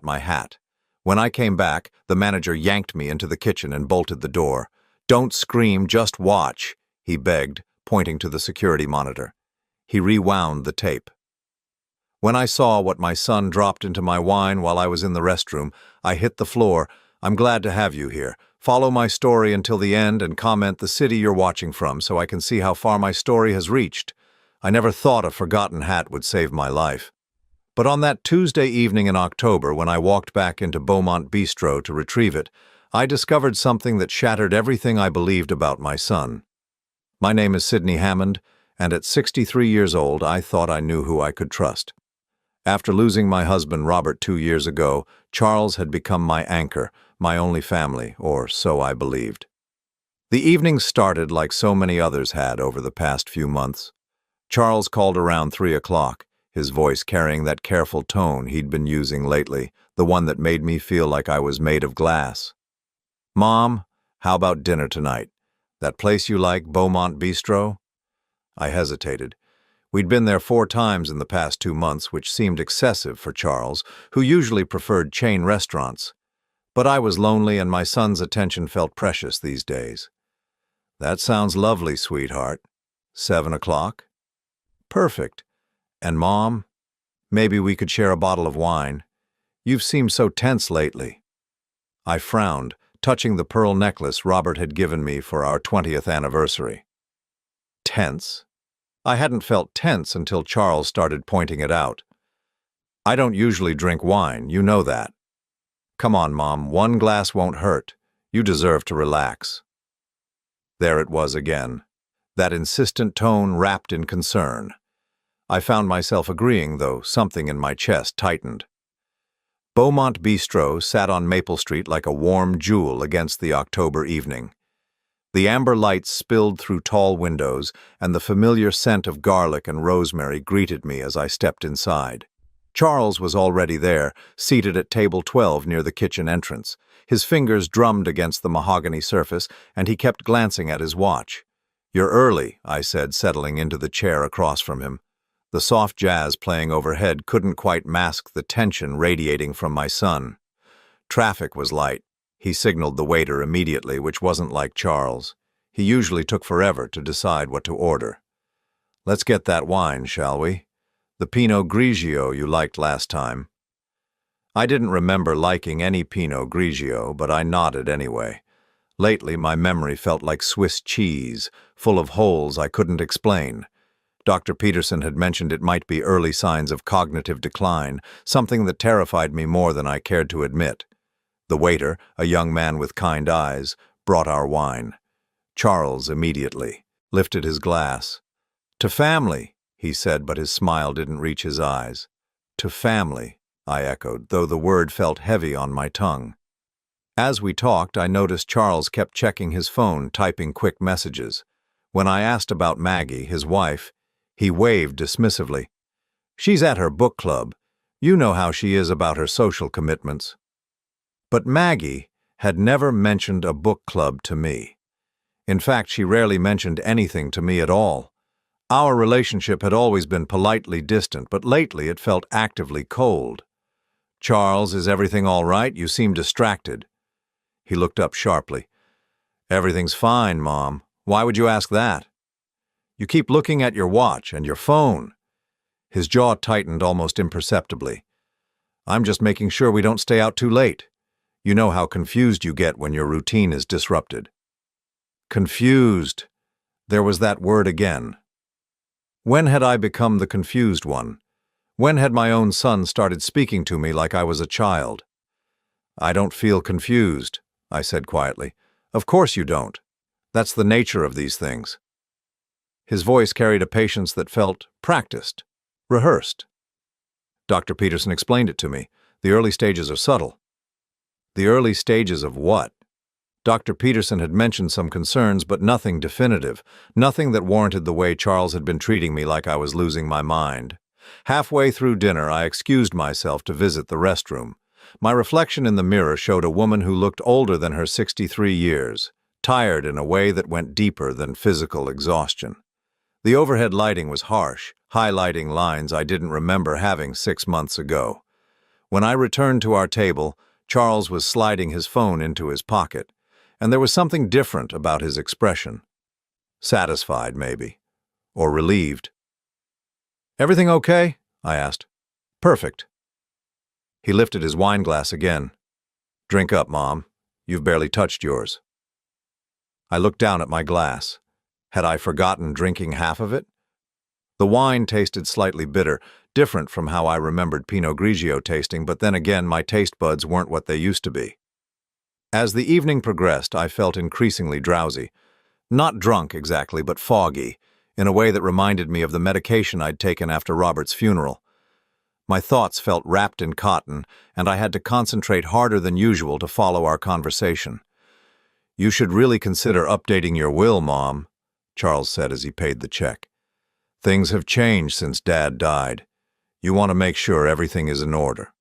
my hat. When I came back, the manager yanked me into the kitchen and bolted the door. "Don't scream, just watch," he begged, pointing to the security monitor. He rewound the tape. When I saw what my son dropped into my wine while I was in the restroom, I hit the floor. "I'm glad to have you here. Follow my story until the end and comment the city you're watching from so I can see how far my story has reached." I never thought a forgotten hat would save my life. But on that Tuesday evening in October, when I walked back into Beaumont Bistro to retrieve it, I discovered something that shattered everything I believed about my son. My name is Sidney Hammond, and at 63 years old, I thought I knew who I could trust. After losing my husband Robert 2 years ago, Charles had become my anchor, my only family, or so I believed. The evenings started like so many others had over the past few months. Charles called around 3 o'clock, his voice carrying that careful tone he'd been using lately, the one that made me feel like I was made of glass. "Mom, how about dinner tonight? That place you like, Beaumont Bistro?" I hesitated. We'd been there 4 times in the past 2 months, which seemed excessive for Charles, who usually preferred chain restaurants. But I was lonely and my son's attention felt precious these days. "That sounds lovely, sweetheart. 7 o'clock? Perfect. And Mom, maybe we could share a bottle of wine. You've seemed so tense lately." I frowned, touching the pearl necklace Robert had given me for our 20th anniversary. Tense? I hadn't felt tense until Charles started pointing it out. "I don't usually drink wine, you know that." "Come on, Mom, 1 glass won't hurt. You deserve to relax." There it was again, that insistent tone wrapped in concern. I found myself agreeing, though something in my chest tightened. Beaumont Bistro sat on Maple Street like a warm jewel against the October evening. The amber lights spilled through tall windows, and the familiar scent of garlic and rosemary greeted me as I stepped inside. Charles was already there, seated at table 12 near the kitchen entrance. His fingers drummed against the mahogany surface, and he kept glancing at his watch. "You're early," I said, settling into the chair across from him. The soft jazz playing overhead couldn't quite mask the tension radiating from my son. Traffic was light. He signaled the waiter immediately, which wasn't like Charles. He usually took forever to decide what to order. "Let's get that wine, shall we? The Pinot Grigio you liked last time." I didn't remember liking any Pinot Grigio, but I nodded anyway. Lately, my memory felt like Swiss cheese, full of holes I couldn't explain. Dr. Peterson had mentioned it might be early signs of cognitive decline, something that terrified me more than I cared to admit. The waiter, a young man with kind eyes, brought our wine. Charles immediately lifted his glass. "To family," he said, but his smile didn't reach his eyes. "To family," I echoed, though the word felt heavy on my tongue. As we talked, I noticed Charles kept checking his phone, typing quick messages. When I asked about Maggie, his wife, he waved dismissively. "She's at her book club. You know how she is about her social commitments." But Maggie had never mentioned a book club to me. In fact, she rarely mentioned anything to me at all. Our relationship had always been politely distant, but lately it felt actively cold. "Charles, is everything all right? You seem distracted." He looked up sharply. "Everything's fine, Mom. Why would you ask that?" "You keep looking at your watch and your phone." His jaw tightened almost imperceptibly. "I'm just making sure we don't stay out too late. You know how confused you get when your routine is disrupted." Confused. There was that word again. When had I become the confused one? When had my own son started speaking to me like I was a child? "I don't feel confused," I said quietly. "Of course you don't. That's the nature of these things." His voice carried a patience that felt practiced, rehearsed. "Dr. Peterson explained it to me. The early stages are subtle." The early stages of what? Dr. Peterson had mentioned some concerns, but nothing definitive, nothing that warranted the way Charles had been treating me like I was losing my mind. Halfway through dinner, I excused myself to visit the restroom. My reflection in the mirror showed a woman who looked older than her 63 years, tired in a way that went deeper than physical exhaustion. The overhead lighting was harsh, highlighting lines I didn't remember having 6 months ago. When I returned to our table, Charles was sliding his phone into his pocket, and there was something different about his expression. Satisfied, maybe, or relieved. "Everything okay?" I asked. "Perfect." He lifted his wine glass again. "Drink up, Mom. You've barely touched yours." I looked down at my glass. Had I forgotten drinking half of it? The wine tasted slightly bitter, different from how I remembered Pinot Grigio tasting, but then again my taste buds weren't what they used to be. As the evening progressed, I felt increasingly drowsy. Not drunk exactly, but foggy, in a way that reminded me of the medication I'd taken after Robert's funeral. My thoughts felt wrapped in cotton, and I had to concentrate harder than usual to follow our conversation. "You should really consider updating your will, Mom," Charles said as he paid the check. "Things have changed since Dad died. You want to make sure everything is in order."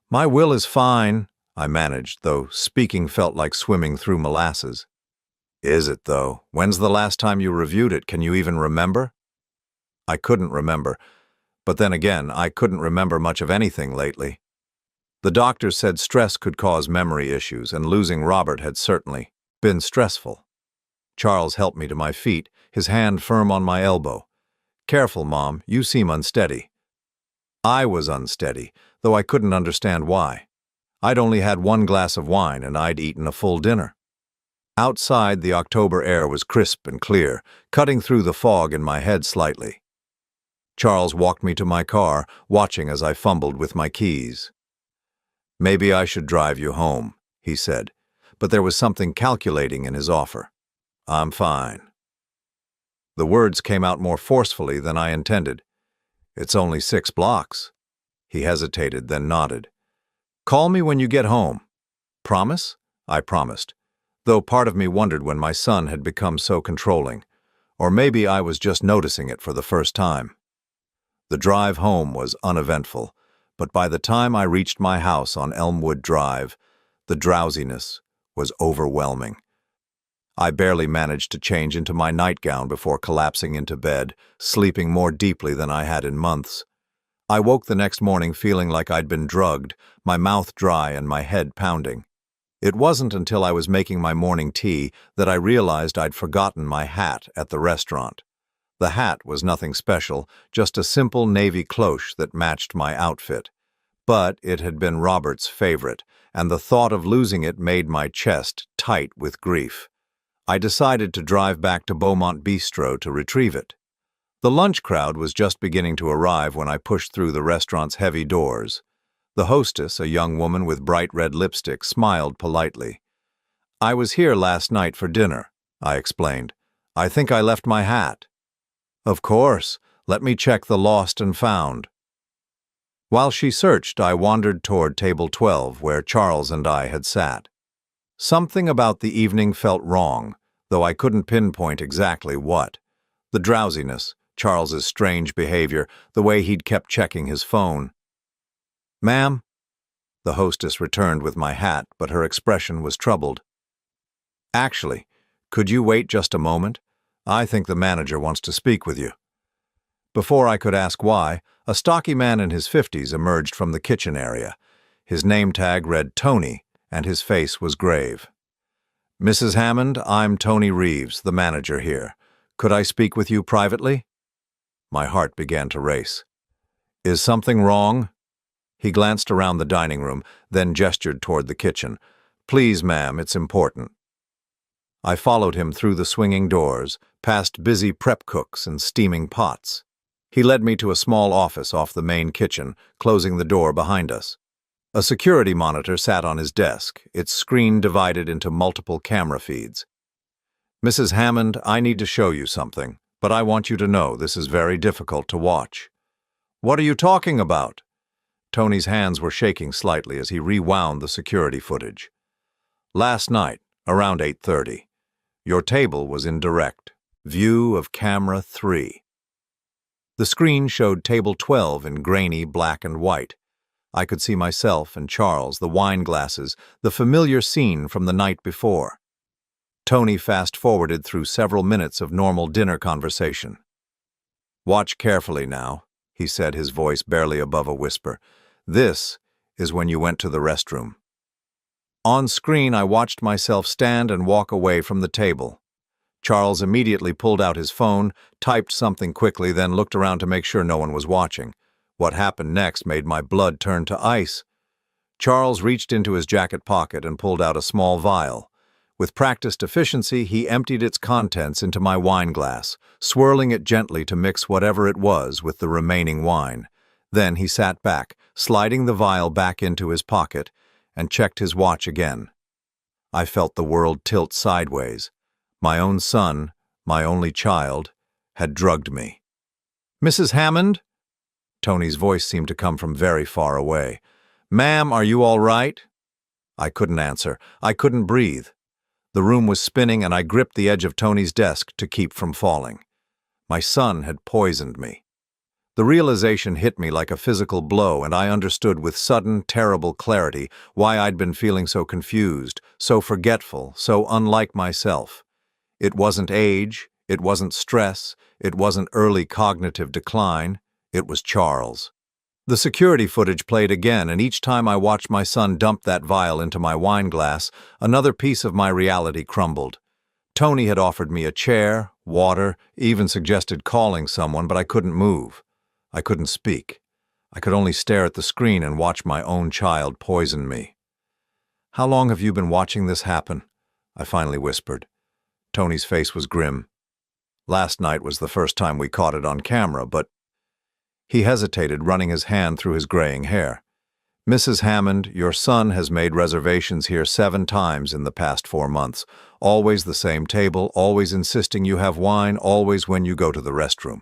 "My will is fine," I managed, though speaking felt like swimming through molasses. "Is it, though? When's the last time you reviewed it? Can you even remember?" I couldn't remember, but then again, I couldn't remember much of anything lately. The doctors said stress could cause memory issues, and losing Robert had certainly been stressful. Charles helped me to my feet, his hand firm on my elbow. "Careful, Mom, you seem unsteady." I was unsteady, though I couldn't understand why. I'd only had one glass of wine, and I'd eaten a full dinner. Outside, the October air was crisp and clear, cutting through the fog in my head slightly. Charles walked me to my car, watching as I fumbled with my keys. "Maybe I should drive you home," he said, but there was something calculating in his offer. "I'm fine." The words came out more forcefully than I intended. "It's only 6 blocks." He hesitated, then nodded. "Call me when you get home." "Promise?" I promised, though part of me wondered when my son had become so controlling. Or maybe I was just noticing it for the first time. The drive home was uneventful, but by the time I reached my house on Elmwood Drive, the drowsiness was overwhelming. I barely managed to change into my nightgown before collapsing into bed, sleeping more deeply than I had in months. I woke the next morning feeling like I'd been drugged, my mouth dry and my head pounding. It wasn't until I was making my morning tea that I realized I'd forgotten my hat at the restaurant. The hat was nothing special, just a simple navy cloche that matched my outfit. But it had been Robert's favorite, and the thought of losing it made my chest tight with grief. I decided to drive back to Beaumont Bistro to retrieve it. The lunch crowd was just beginning to arrive when I pushed through the restaurant's heavy doors. The hostess, a young woman with bright red lipstick, smiled politely. "I was here last night for dinner," I explained. "I think I left my hat." "Of course. Let me check the lost and found." While she searched, I wandered toward table 12, where Charles and I had sat. Something about the evening felt wrong, though I couldn't pinpoint exactly what. The drowsiness, Charles's strange behavior, the way he'd kept checking his phone. "Ma'am?" The hostess returned with my hat, but her expression was troubled. "Actually, could you wait just a moment? I think the manager wants to speak with you." Before I could ask why, a stocky man in his 50s emerged from the kitchen area. His name tag read Tony, and his face was grave. "Mrs. Hammond, I'm Tony Reeves, the manager here. Could I speak with you privately?" My heart began to race. "Is something wrong?" He glanced around the dining room, then gestured toward the kitchen. "Please, ma'am, it's important." I followed him through the swinging doors, past busy prep cooks and steaming pots. He led me to a small office off the main kitchen, closing the door behind us. A security monitor sat on his desk, its screen divided into multiple camera feeds. "Mrs. Hammond, I need to show you something, but I want you to know this is very difficult to watch." "What are you talking about?" Tony's hands were shaking slightly as he rewound the security footage. "Last night, around 8:30, your table was in direct view of camera 3. The screen showed table 12 in grainy black and white. I could see myself and Charles, the wine glasses, the familiar scene from the night before. Tony fast-forwarded through several minutes of normal dinner conversation. "Watch carefully now," he said, his voice barely above a whisper. "This is when you went to the restroom." On screen, I watched myself stand and walk away from the table. Charles immediately pulled out his phone, typed something quickly, then looked around to make sure no one was watching. What happened next made my blood turn to ice. Charles reached into his jacket pocket and pulled out a small vial. With practiced efficiency, he emptied its contents into my wine glass, swirling it gently to mix whatever it was with the remaining wine. Then he sat back, sliding the vial back into his pocket, and checked his watch again. I felt the world tilt sideways. My own son, my only child, had drugged me. "Mrs. Hammond?" Tony's voice seemed to come from very far away. "Ma'am, are you all right?" I couldn't answer. I couldn't breathe. The room was spinning, and I gripped the edge of Tony's desk to keep from falling. My son had poisoned me. The realization hit me like a physical blow, and I understood with sudden, terrible clarity why I'd been feeling so confused, so forgetful, so unlike myself. It wasn't age, it wasn't stress, it wasn't early cognitive decline, it was Charles. The security footage played again, and each time I watched my son dump that vial into my wine glass, another piece of my reality crumbled. Tony had offered me a chair, water, even suggested calling someone, but I couldn't move. I couldn't speak. I could only stare at the screen and watch my own child poison me. "How long have you been watching this happen?" I finally whispered. Tony's face was grim. "Last night was the first time we caught it on camera, but—" He hesitated, running his hand through his graying hair. "Mrs. Hammond, your son has made reservations here 7 times in the past 4 months. Always the same table, always insisting you have wine, always when you go to the restroom."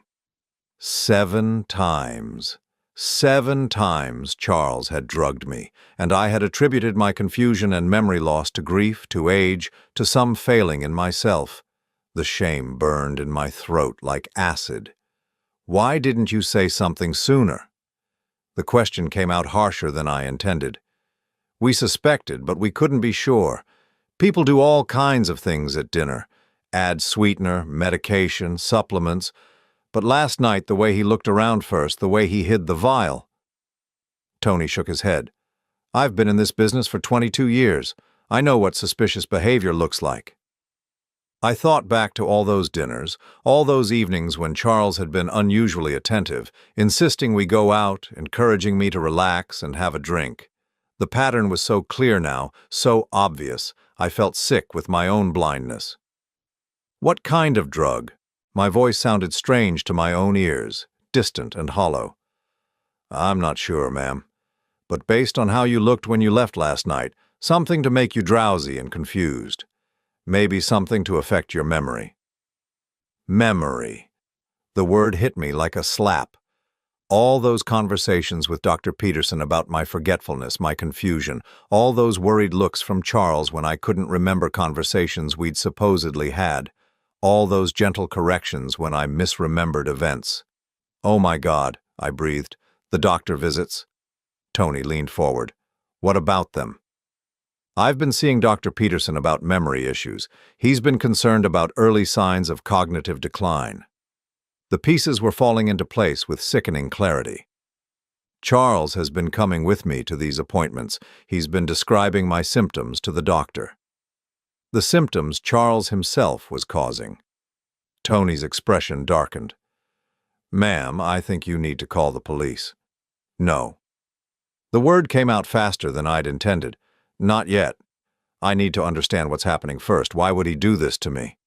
7 times. 7 times Charles had drugged me, and I had attributed my confusion and memory loss to grief, to age, to some failing in myself. The shame burned in my throat like acid. "Why didn't you say something sooner?" The question came out harsher than I intended. "We suspected, but we couldn't be sure. People do all kinds of things at dinner. Add sweetener, medication, supplements. But last night, the way he looked around first, the way he hid the vial—" Tony shook his head. "I've been in this business for 22 years. I know what suspicious behavior looks like." I thought back to all those dinners, all those evenings when Charles had been unusually attentive, insisting we go out, encouraging me to relax and have a drink. The pattern was so clear now, so obvious, I felt sick with my own blindness. "What kind of drug?" My voice sounded strange to my own ears, distant and hollow. "I'm not sure, ma'am. But based on how you looked when you left last night, something to make you drowsy and confused. Maybe something to affect your memory." Memory. The word hit me like a slap. All those conversations with Dr. Peterson about my forgetfulness, my confusion, all those worried looks from Charles when I couldn't remember conversations we'd supposedly had, all those gentle corrections when I misremembered events. "Oh my God," I breathed. "The doctor visits?" Tony leaned forward. "What about them?" "I've been seeing Dr. Peterson about memory issues. He's been concerned about early signs of cognitive decline." The pieces were falling into place with sickening clarity. "Charles has been coming with me to these appointments. He's been describing my symptoms to the doctor." The symptoms Charles himself was causing. Tony's expression darkened. "Ma'am, I think you need to call the police." "No." The word came out faster than I'd intended. "Not yet. I need to understand what's happening first. Why would he do this to me?"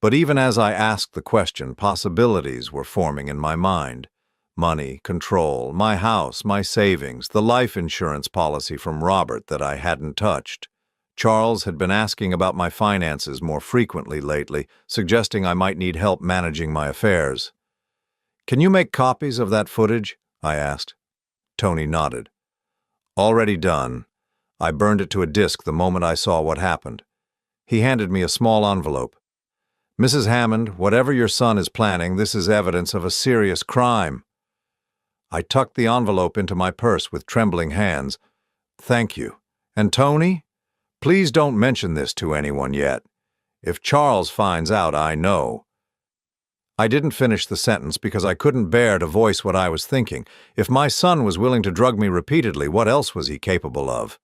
But even as I asked the question, possibilities were forming in my mind. Money, control, my house, my savings, the life insurance policy from Robert that I hadn't touched. Charles had been asking about my finances more frequently lately, suggesting I might need help managing my affairs. "Can you make copies of that footage?" I asked. Tony nodded. "Already done. I burned it to a disk the moment I saw what happened." He handed me a small envelope. "Mrs. Hammond, whatever your son is planning, this is evidence of a serious crime." I tucked the envelope into my purse with trembling hands. "Thank you. And Tony? Please don't mention this to anyone yet. If Charles finds out, I know." I didn't finish the sentence because I couldn't bear to voice what I was thinking. If my son was willing to drug me repeatedly, what else was he capable of?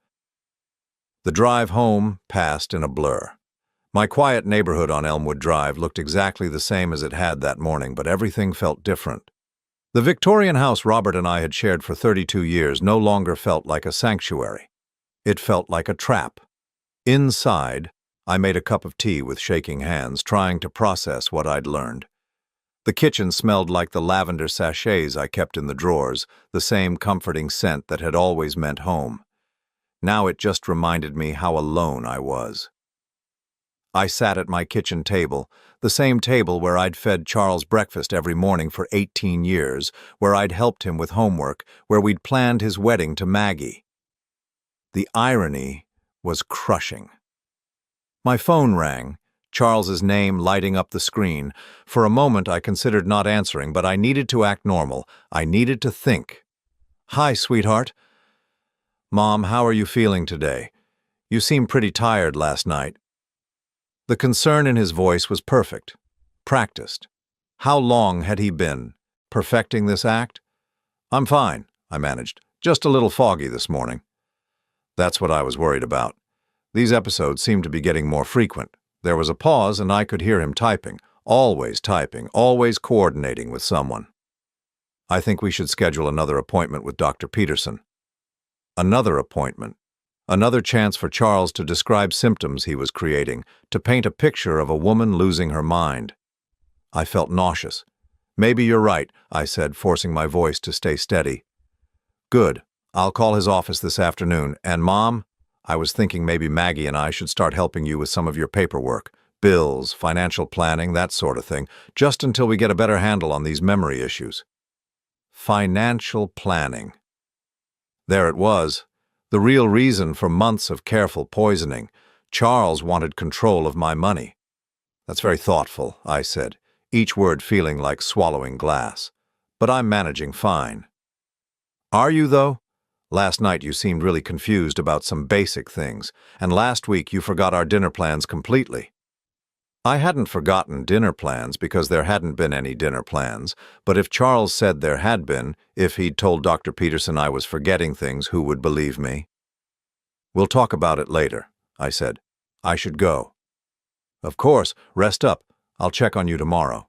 The drive home passed in a blur. My quiet neighborhood on Elmwood Drive looked exactly the same as it had that morning, but everything felt different. The Victorian house Robert and I had shared for 32 years no longer felt like a sanctuary. It felt like a trap. Inside, I made a cup of tea with shaking hands, trying to process what I'd learned. The kitchen smelled like the lavender sachets I kept in the drawers, the same comforting scent that had always meant home. Now it just reminded me how alone I was. I sat at my kitchen table, the same table where I'd fed Charles breakfast every morning for 18 years, where I'd helped him with homework, where we'd planned his wedding to Maggie. The irony was crushing. My phone rang, Charles's name lighting up the screen. For a moment I considered not answering, but I needed to act normal. I needed to think. "Hi, sweetheart." "Mom, how are you feeling today? You seemed pretty tired last night." The concern in his voice was perfect, practiced. How long had he been perfecting this act? "I'm fine," I managed. "Just a little foggy this morning." That's what I was worried about. These episodes seemed to be getting more frequent. There was a pause and I could hear him typing, always coordinating with someone. "I think we should schedule another appointment with Dr. Peterson." Another appointment. Another chance for Charles to describe symptoms he was creating, to paint a picture of a woman losing her mind. I felt nauseous. "Maybe you're right," I said, forcing my voice to stay steady. "Good. I'll call his office this afternoon. And Mom, I was thinking maybe Maggie and I should start helping you with some of your paperwork, bills, financial planning, that sort of thing, just until we get a better handle on these memory issues." Financial planning. There it was. The real reason for months of careful poisoning. Charles wanted control of my money. "That's very thoughtful," I said, each word feeling like swallowing glass. "But I'm managing fine." "Are you, though? Last night you seemed really confused about some basic things, and last week you forgot our dinner plans completely." I hadn't forgotten dinner plans because there hadn't been any dinner plans, but if Charles said there had been, if he'd told Dr. Peterson I was forgetting things, who would believe me? "We'll talk about it later," I said. "I should go." "Of course, rest up. I'll check on you tomorrow."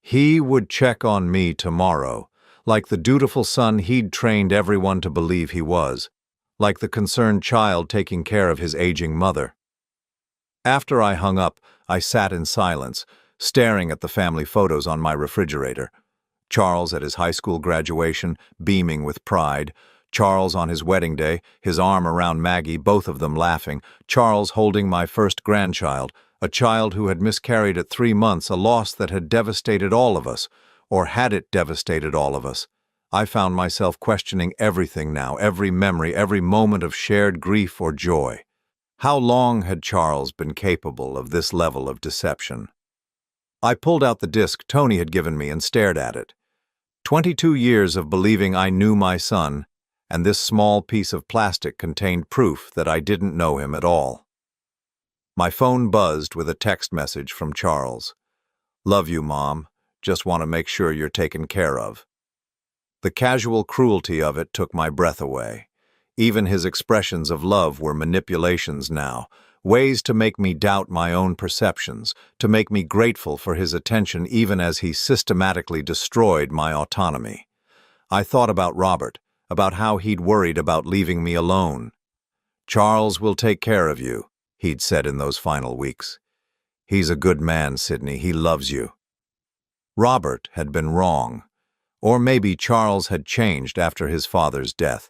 He would check on me tomorrow, like the dutiful son he'd trained everyone to believe he was, like the concerned child taking care of his aging mother. After I hung up, I sat in silence, staring at the family photos on my refrigerator. Charles at his high school graduation, beaming with pride. Charles on his wedding day, his arm around Maggie, both of them laughing. Charles holding my first grandchild, a child who had miscarried at 3 months, a loss that had devastated all of us. Or had it devastated all of us? I found myself questioning everything now, every memory, every moment of shared grief or joy. How long had Charles been capable of this level of deception? I pulled out the disc Tony had given me and stared at it. 22 years of believing I knew my son, and this small piece of plastic contained proof that I didn't know him at all. My phone buzzed with a text message from Charles. "Love you, Mom. Just want to make sure you're taken care of." The casual cruelty of it took my breath away. Even his expressions of love were manipulations now, ways to make me doubt my own perceptions, to make me grateful for his attention even as he systematically destroyed my autonomy. I thought about Robert, about how he'd worried about leaving me alone. "Charles will take care of you," he'd said in those final weeks. "He's a good man, Sydney. He loves you." Robert had been wrong. Or maybe Charles had changed after his father's death.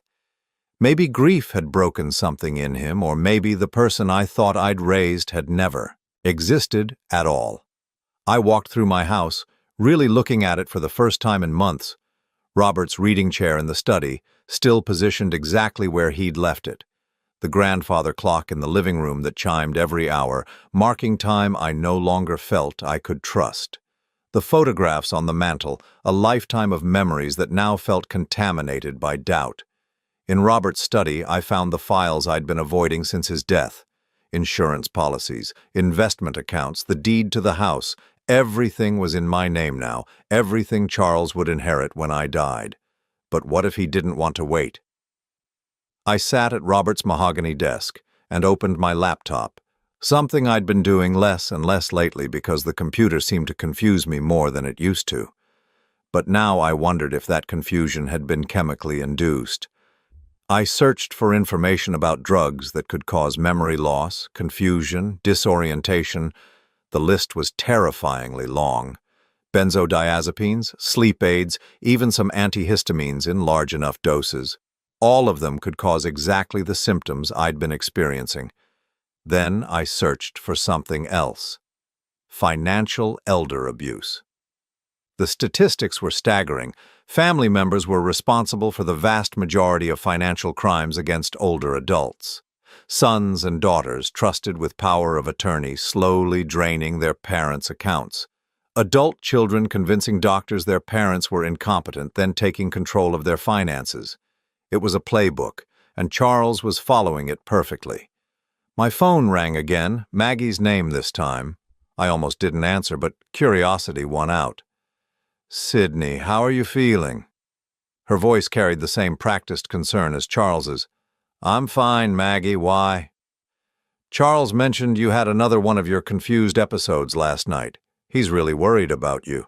Maybe grief had broken something in him, or maybe the person I thought I'd raised had never existed at all. I walked through my house, really looking at it for the first time in months. Robert's reading chair in the study, still positioned exactly where he'd left it. The grandfather clock in the living room that chimed every hour, marking time I no longer felt I could trust. The photographs on the mantel, a lifetime of memories that now felt contaminated by doubt. In Robert's study, I found the files I'd been avoiding since his death. Insurance policies, investment accounts, the deed to the house, Everything was in my name now, everything Charles would inherit when I died. But what if he didn't want to wait? I sat at Robert's mahogany desk and opened my laptop, something I'd been doing less and less lately because the computer seemed to confuse me more than it used to. But now I wondered if that confusion had been chemically induced. I searched for information about drugs that could cause memory loss, confusion, disorientation. The list was terrifyingly long. Benzodiazepines, sleep aids, even some antihistamines in large enough doses. All of them could cause exactly the symptoms I'd been experiencing. Then I searched for something else. Financial elder abuse. The statistics were staggering. Family members were responsible for the vast majority of financial crimes against older adults. Sons and daughters trusted with power of attorney, slowly draining their parents' accounts. Adult children convincing doctors their parents were incompetent, then taking control of their finances. It was a playbook, and Charles was following it perfectly. My phone rang again, Maggie's name this time. I almost didn't answer, but curiosity won out. "Sydney, how are you feeling?" Her voice carried the same practiced concern as Charles's. "I'm fine, Maggie. Why?" "Charles mentioned you had another one of your confused episodes last night. He's really worried about you."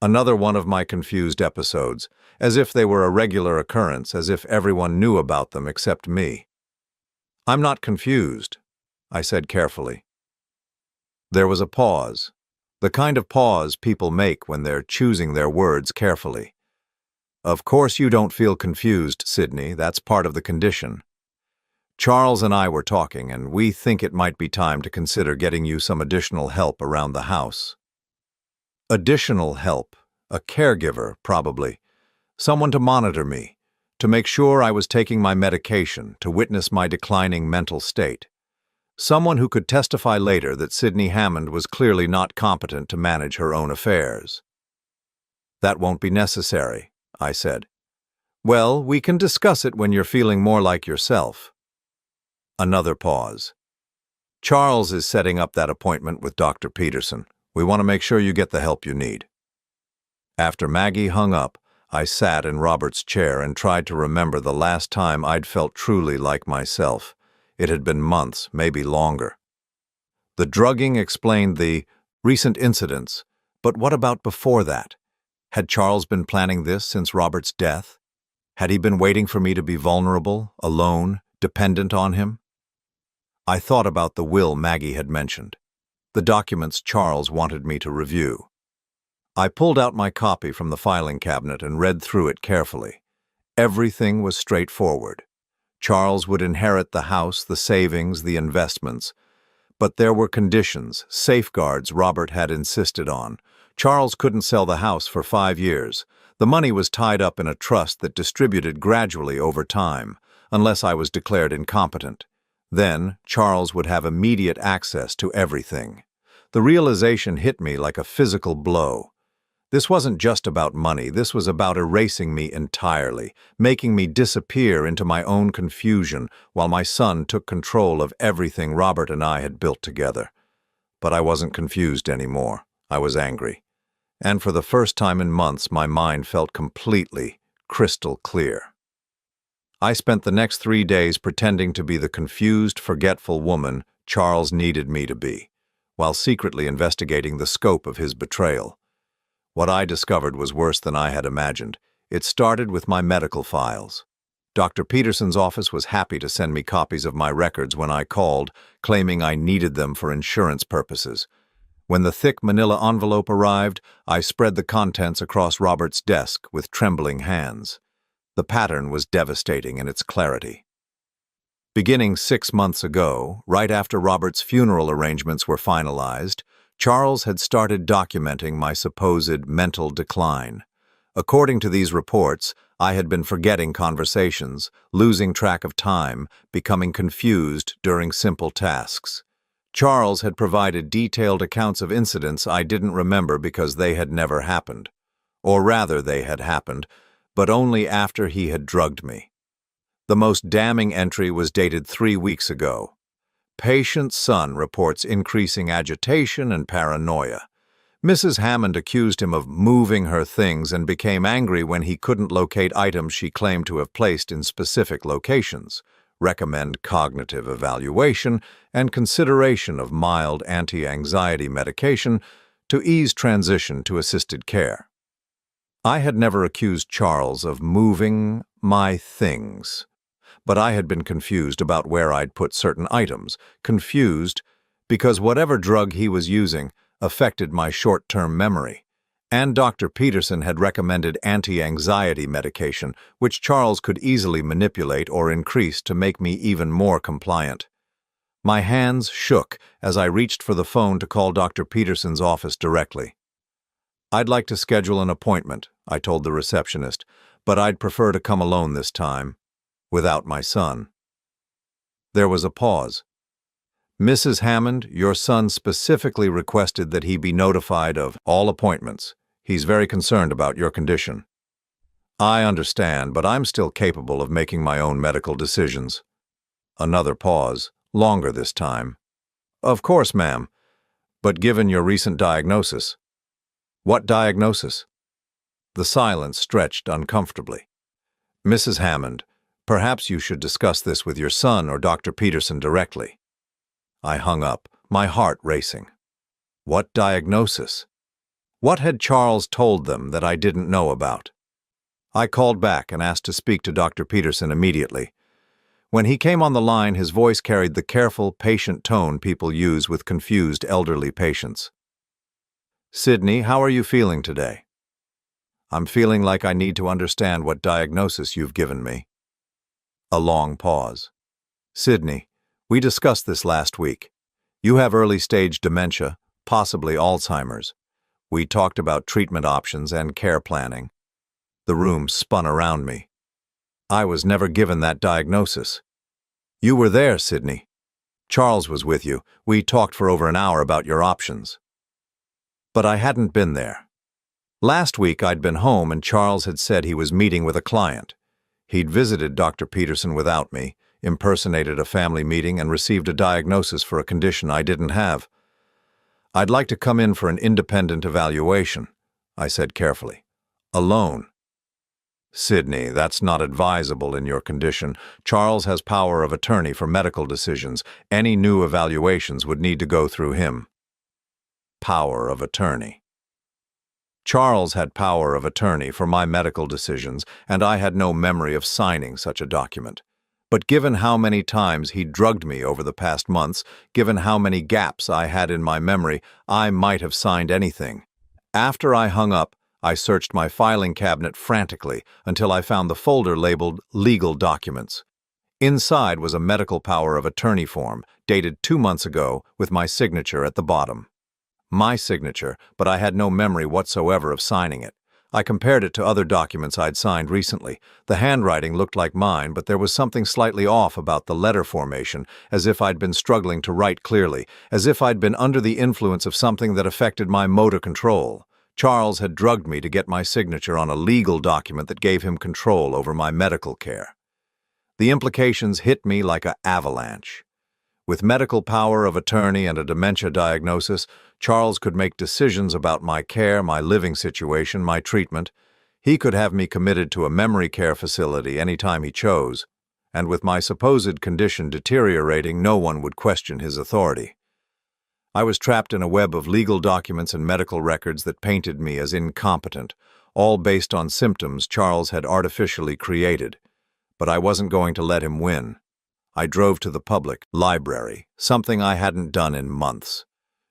Another one of my confused episodes, as if they were a regular occurrence, as if everyone knew about them except me. "I'm not confused," I said carefully. There was a pause, the kind of pause people make when they're choosing their words carefully. "Of course you don't feel confused, Sydney. That's part of the condition. Charles and I were talking, and we think it might be time to consider getting you some additional help around the house." Additional help, a caregiver, probably. Someone to monitor me, to make sure I was taking my medication, to witness my declining mental state. Someone who could testify later that Sydney Hammond was clearly not competent to manage her own affairs. "That won't be necessary," I said. "Well, we can discuss it when you're feeling more like yourself." Another pause. "Charles is setting up that appointment with Dr. Peterson. We want to make sure you get the help you need." After Maggie hung up, I sat in Robert's chair and tried to remember the last time I'd felt truly like myself. It had been months, maybe longer. The drugging explained the recent incidents, but what about before that? Had Charles been planning this since Robert's death? Had he been waiting for me to be vulnerable, alone, dependent on him? I thought about the will Maggie had mentioned, the documents Charles wanted me to review. I pulled out my copy from the filing cabinet and read through it carefully. Everything was straightforward. Charles would inherit the house, the savings, the investments. But there were conditions, safeguards Robert had insisted on. Charles couldn't sell the house for 5 years. The money was tied up in a trust that distributed gradually over time, unless I was declared incompetent. Then, Charles would have immediate access to everything. The realization hit me like a physical blow. This wasn't just about money, this was about erasing me entirely, making me disappear into my own confusion while my son took control of everything Robert and I had built together. But I wasn't confused anymore. I was angry. And for the first time in months, my mind felt completely, crystal clear. I spent the next 3 days pretending to be the confused, forgetful woman Charles needed me to be, while secretly investigating the scope of his betrayal. What I discovered was worse than I had imagined. It started with my medical files. Dr. Peterson's office was happy to send me copies of my records when I called, claiming I needed them for insurance purposes. When the thick manila envelope arrived, I spread the contents across Robert's desk with trembling hands. The pattern was devastating in its clarity. Beginning 6 months ago, right after Robert's funeral arrangements were finalized, Charles had started documenting my supposed mental decline. According to these reports, I had been forgetting conversations, losing track of time, becoming confused during simple tasks. Charles had provided detailed accounts of incidents I didn't remember because they had never happened. Or rather, they had happened, but only after he had drugged me. The most damning entry was dated 3 weeks ago. Patient's son reports increasing agitation and paranoia. Mrs. Hammond accused him of moving her things and became angry when he couldn't locate items she claimed to have placed in specific locations. Recommend cognitive evaluation and consideration of mild anti-anxiety medication to ease transition to assisted care. I had never accused Charles of moving my things, but I had been confused about where I'd put certain items, confused because whatever drug he was using affected my short-term memory, and Dr. Peterson had recommended anti-anxiety medication, which Charles could easily manipulate or increase to make me even more compliant. My hands shook as I reached for the phone to call Dr. Peterson's office directly. "I'd like to schedule an appointment," I told the receptionist, "but I'd prefer to come alone this time, without my son." There was a pause. "Mrs. Hammond, your son specifically requested that he be notified of all appointments. He's very concerned about your condition." "I understand, but I'm still capable of making my own medical decisions." Another pause, longer this time. "Of course, ma'am, but given your recent diagnosis." "What diagnosis?" The silence stretched uncomfortably. "Mrs. Hammond, perhaps you should discuss this with your son or Dr. Peterson directly." I hung up, my heart racing. What diagnosis? What had Charles told them that I didn't know about? I called back and asked to speak to Dr. Peterson immediately. When he came on the line, his voice carried the careful, patient tone people use with confused elderly patients. "Sydney, how are you feeling today?" "I'm feeling like I need to understand what diagnosis you've given me." A long pause. "Sydney, we discussed this last week. You have early-stage dementia, possibly Alzheimer's. We talked about treatment options and care planning." The room spun around me. "I was never given that diagnosis." "You were there, Sydney. Charles was with you. We talked for over an hour about your options." But I hadn't been there. Last week I'd been home and Charles had said he was meeting with a client. He'd visited Dr. Peterson without me, impersonated a family meeting, and received a diagnosis for a condition I didn't have. "I'd like to come in for an independent evaluation," I said carefully. "Alone." "Sydney, that's not advisable in your condition. Charles has power of attorney for medical decisions. Any new evaluations would need to go through him." Power of attorney. Charles had power of attorney for my medical decisions, and I had no memory of signing such a document. But given how many times he drugged me over the past months, given how many gaps I had in my memory, I might have signed anything. After I hung up, I searched my filing cabinet frantically until I found the folder labeled Legal Documents. Inside was a medical power of attorney form, dated 2 months ago, with my signature at the bottom. My signature, but I had no memory whatsoever of signing it. I compared it to other documents I'd signed recently. The handwriting looked like mine, but there was something slightly off about the letter formation, as if I'd been struggling to write clearly, as if I'd been under the influence of something that affected my motor control. Charles had drugged me to get my signature on a legal document that gave him control over my medical care. The implications hit me like an avalanche. With medical power of attorney and a dementia diagnosis, Charles could make decisions about my care, my living situation, my treatment. He could have me committed to a memory care facility anytime he chose. And with my supposed condition deteriorating, no one would question his authority. I was trapped in a web of legal documents and medical records that painted me as incompetent, all based on symptoms Charles had artificially created. But I wasn't going to let him win. I drove to the public library, something I hadn't done in months.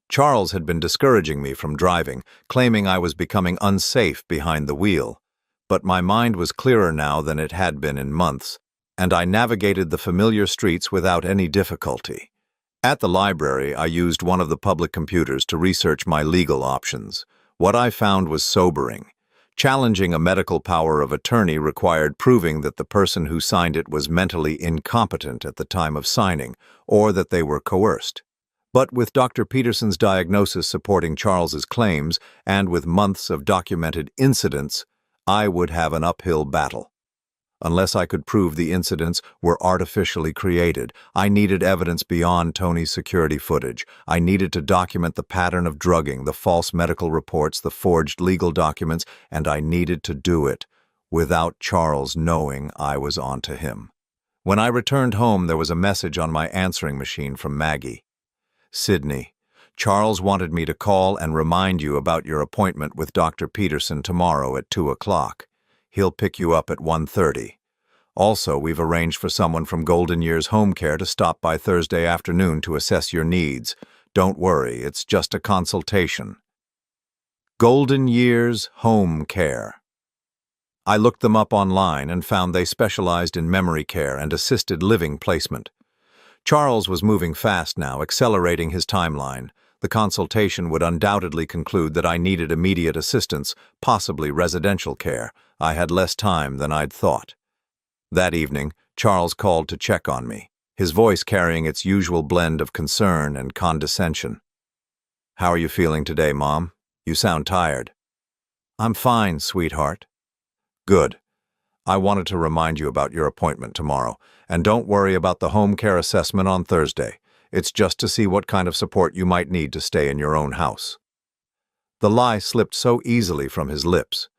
Charles had been discouraging me from driving, claiming I was becoming unsafe behind the wheel. But my mind was clearer now than it had been in months, and I navigated the familiar streets without any difficulty. At the library, I used one of the public computers to research my legal options. What I found was sobering. Challenging a medical power of attorney required proving that the person who signed it was mentally incompetent at the time of signing, or that they were coerced. But with Dr. Peterson's diagnosis supporting Charles's claims, and with months of documented incidents, I would have an uphill battle. Unless I could prove the incidents were artificially created, I needed evidence beyond Tony's security footage. I needed to document the pattern of drugging, the false medical reports, the forged legal documents, and I needed to do it without Charles knowing I was onto him. When I returned home, there was a message on my answering machine from Maggie. Sydney, Charles wanted me to call and remind you about your appointment with Dr. Peterson tomorrow at 2 o'clock. He'll pick you up at 1:30. Also, we've arranged for someone from Golden Years Home Care to stop by Thursday afternoon to assess your needs. Don't worry, it's just a consultation. Golden Years Home Care. I looked them up online and found they specialized in memory care and assisted living placement. Charles was moving fast now, accelerating his timeline. The consultation would undoubtedly conclude that I needed immediate assistance, possibly residential care. I had less time than I'd thought. That evening, Charles called to check on me, his voice carrying its usual blend of concern and condescension. "How are you feeling today, Mom? You sound tired." "I'm fine, sweetheart." "Good. I wanted to remind you about your appointment tomorrow, and don't worry about the home care assessment on Thursday. It's just to see what kind of support you might need to stay in your own house." The lie slipped so easily from his lips.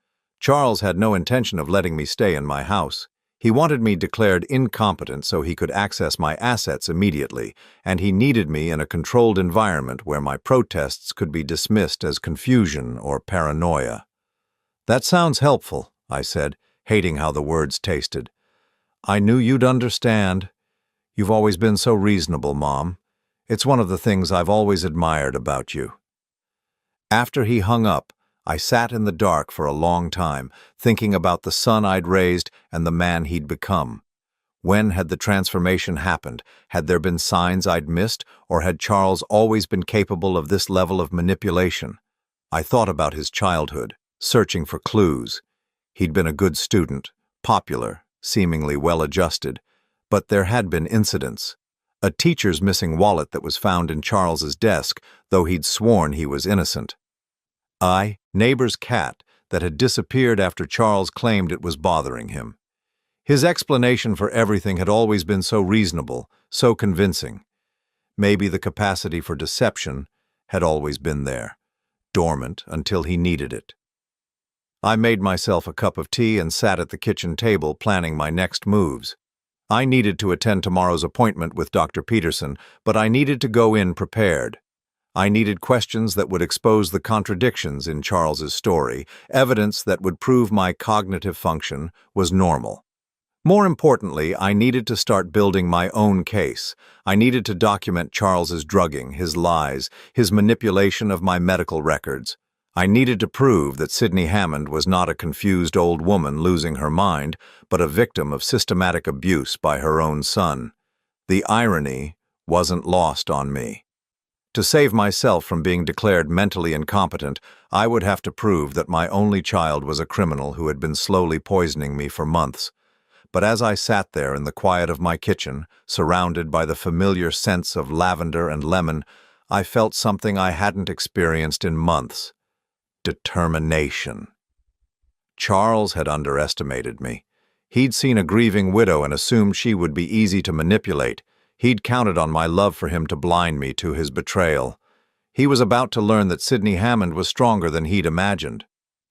Charles had no intention of letting me stay in my house. He wanted me declared incompetent so he could access my assets immediately, and he needed me in a controlled environment where my protests could be dismissed as confusion or paranoia. "That sounds helpful," I said, hating how the words tasted. "I knew you'd understand. You've always been so reasonable, Mom. It's one of the things I've always admired about you." After he hung up, I sat in the dark for a long time, thinking about the son I'd raised and the man he'd become. When had the transformation happened? Had there been signs I'd missed, or had Charles always been capable of this level of manipulation? I thought about his childhood, searching for clues. He'd been a good student, popular, seemingly well-adjusted, but there had been incidents. A teacher's missing wallet that was found in Charles's desk, though he'd sworn he was innocent. Neighbor's cat that had disappeared after Charles claimed it was bothering him. His explanation for everything had always been so reasonable, so convincing. Maybe the capacity for deception had always been there, dormant until he needed it. I made myself a cup of tea and sat at the kitchen table planning my next moves. I needed to attend tomorrow's appointment with Dr. Peterson, but I needed to go in prepared. I needed questions that would expose the contradictions in Charles's story, evidence that would prove my cognitive function was normal. More importantly, I needed to start building my own case. I needed to document Charles's drugging, his lies, his manipulation of my medical records. I needed to prove that Sydney Hammond was not a confused old woman losing her mind, but a victim of systematic abuse by her own son. The irony wasn't lost on me. To save myself from being declared mentally incompetent, I would have to prove that my only child was a criminal who had been slowly poisoning me for months. But as I sat there in the quiet of my kitchen, surrounded by the familiar scents of lavender and lemon, I felt something I hadn't experienced in months. Determination. Charles had underestimated me. He'd seen a grieving widow and assumed she would be easy to manipulate. He'd counted on my love for him to blind me to his betrayal. He was about to learn that Sydney Hammond was stronger than he'd imagined.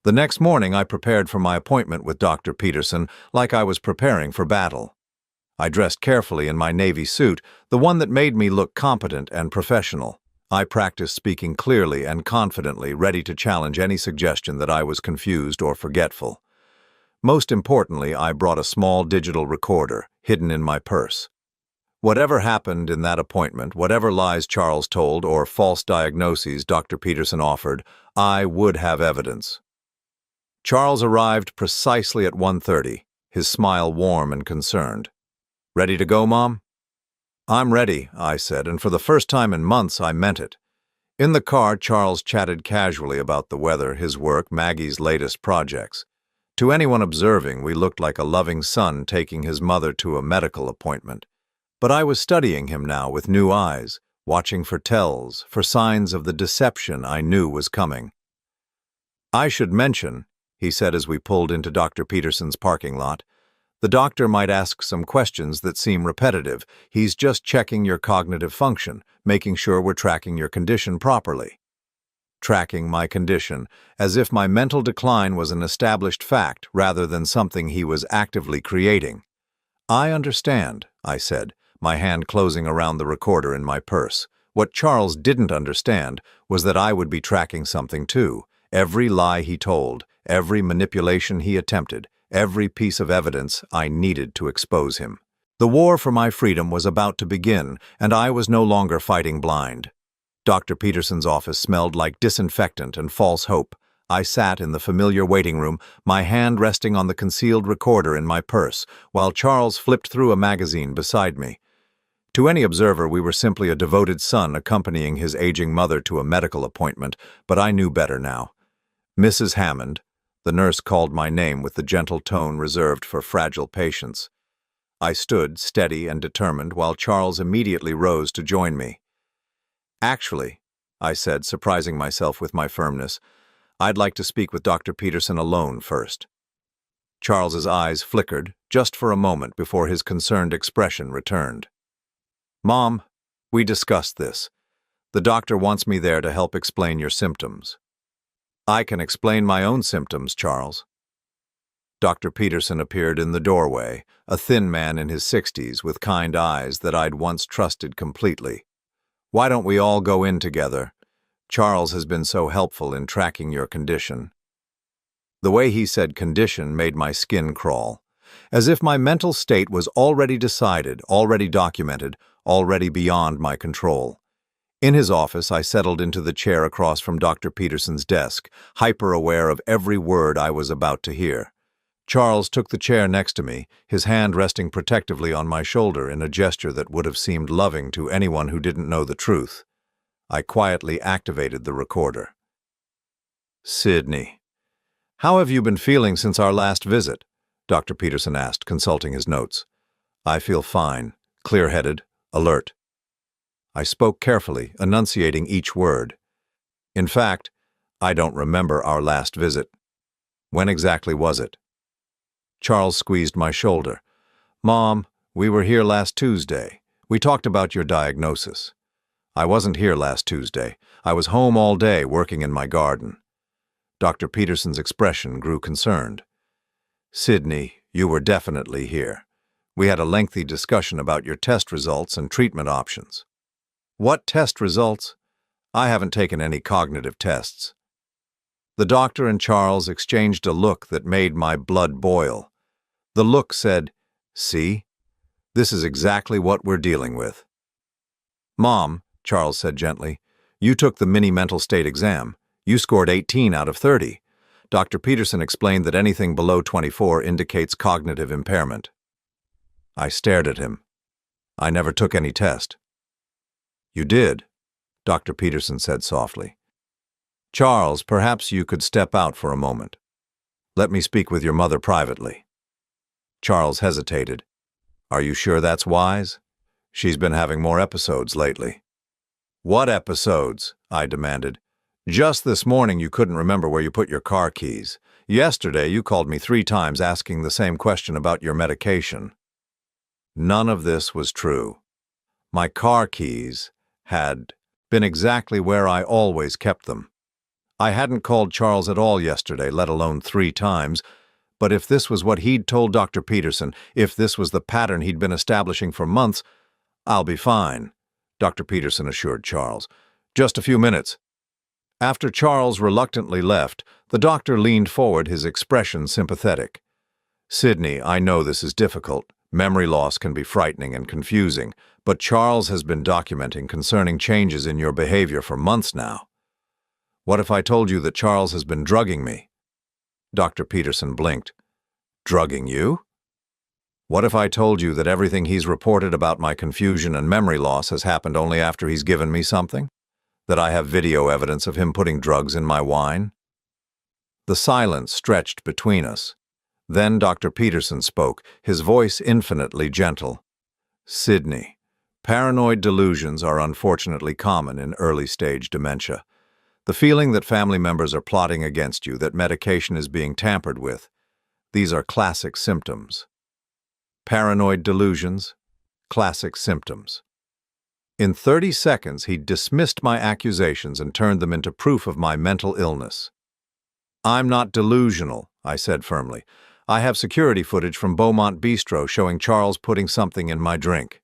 The next morning, I prepared for my appointment with Dr. Peterson like I was preparing for battle. I dressed carefully in my navy suit, the one that made me look competent and professional. I practiced speaking clearly and confidently, ready to challenge any suggestion that I was confused or forgetful. Most importantly, I brought a small digital recorder, hidden in my purse. Whatever happened in that appointment, whatever lies Charles told or false diagnoses Dr. Peterson offered, I would have evidence. Charles arrived precisely at 1:30, his smile warm and concerned. "Ready to go, Mom?" "I'm ready," I said, and for the first time in months I meant it. In the car, Charles chatted casually about the weather, his work, Maggie's latest projects. To anyone observing, we looked like a loving son taking his mother to a medical appointment. But I was studying him now with new eyes, watching for tells, for signs of the deception I knew was coming. "I should mention," he said as we pulled into Dr. Peterson's parking lot, The doctor might ask some questions that seem repetitive. He's just checking your cognitive function, making sure we're tracking your condition properly. Tracking my condition, as if my mental decline was an established fact rather than something he was actively creating. I understand, I said, my hand closing around the recorder in my purse. What Charles didn't understand was that I would be tracking something too. Every lie he told, every manipulation he attempted, every piece of evidence I needed to expose him. The war for my freedom was about to begin, and I was no longer fighting blind. Dr. Peterson's office smelled like disinfectant and false hope. I sat in the familiar waiting room, my hand resting on the concealed recorder in my purse, while Charles flipped through a magazine beside me. To any observer, we were simply a devoted son accompanying his aging mother to a medical appointment, but I knew better now. Mrs. Hammond, the nurse called my name with the gentle tone reserved for fragile patients. I stood, steady and determined, while Charles immediately rose to join me. "Actually," I said, surprising myself with my firmness, "I'd like to speak with Dr. Peterson alone first." Charles's eyes flickered, just for a moment before his concerned expression returned. "Mom, we discussed this. The doctor wants me there to help explain your symptoms." "I can explain my own symptoms, Charles." Dr. Peterson appeared in the doorway, a thin man in his 60s with kind eyes that I'd once trusted completely. "Why don't we all go in together? Charles has been so helpful in tracking your condition." The way he said condition made my skin crawl, as if my mental state was already decided, already documented, already beyond my control. In his office, I settled into the chair across from Dr. Peterson's desk, hyper-aware of every word I was about to hear. Charles took the chair next to me, his hand resting protectively on my shoulder in a gesture that would have seemed loving to anyone who didn't know the truth. I quietly activated the recorder. "Sydney, how have you been feeling since our last visit?" Dr. Peterson asked, consulting his notes. "I feel fine, clear-headed, alert." I spoke carefully, enunciating each word. "In fact, I don't remember our last visit. When exactly was it?" Charles squeezed my shoulder. "Mom, we were here last Tuesday. We talked about your diagnosis." "I wasn't here last Tuesday. I was home all day working in my garden." Dr. Peterson's expression grew concerned. "Sydney, you were definitely here. We had a lengthy discussion about your test results and treatment options." "What test results? I haven't taken any cognitive tests." The doctor and Charles exchanged a look that made my blood boil. The look said, "See? This is exactly what we're dealing with." "Mom," Charles said gently, "you took the mini mental state exam. You scored 18 out of 30. Dr. Peterson explained that anything below 24 indicates cognitive impairment." I stared at him. "I never took any test." "You did," Dr. Peterson said softly. "Charles, perhaps you could step out for a moment. Let me speak with your mother privately." Charles hesitated. "Are you sure that's wise? She's been having more episodes lately." "What episodes?" I demanded. "Just this morning you couldn't remember where you put your car keys. Yesterday you called me 3 times asking the same question about your medication." None of this was true. My car keys had been exactly where I always kept them. I hadn't called Charles at all yesterday, let alone 3 times, but if this was what he'd told Dr. Peterson, if this was the pattern he'd been establishing for months, "I'll be fine," Dr. Peterson assured Charles. "Just a few minutes." After Charles reluctantly left, the doctor leaned forward, his expression sympathetic. "Sydney, I know this is difficult. Memory loss can be frightening and confusing, but Charles has been documenting concerning changes in your behavior for months now. What if I told you that Charles has been drugging me?" Dr. Peterson blinked. "Drugging you?" "What if I told you that everything he's reported about my confusion and memory loss has happened only after he's given me something? That I have video evidence of him putting drugs in my wine?" The silence stretched between us. Then Dr. Peterson spoke, his voice infinitely gentle. "Sydney, paranoid delusions are unfortunately common in early-stage dementia. The feeling that family members are plotting against you, that medication is being tampered with, these are classic symptoms. Paranoid delusions, classic symptoms. In 30 seconds, he dismissed my accusations and turned them into proof of my mental illness. "I'm not delusional," I said firmly. "I have security footage from Beaumont Bistro showing Charles putting something in my drink."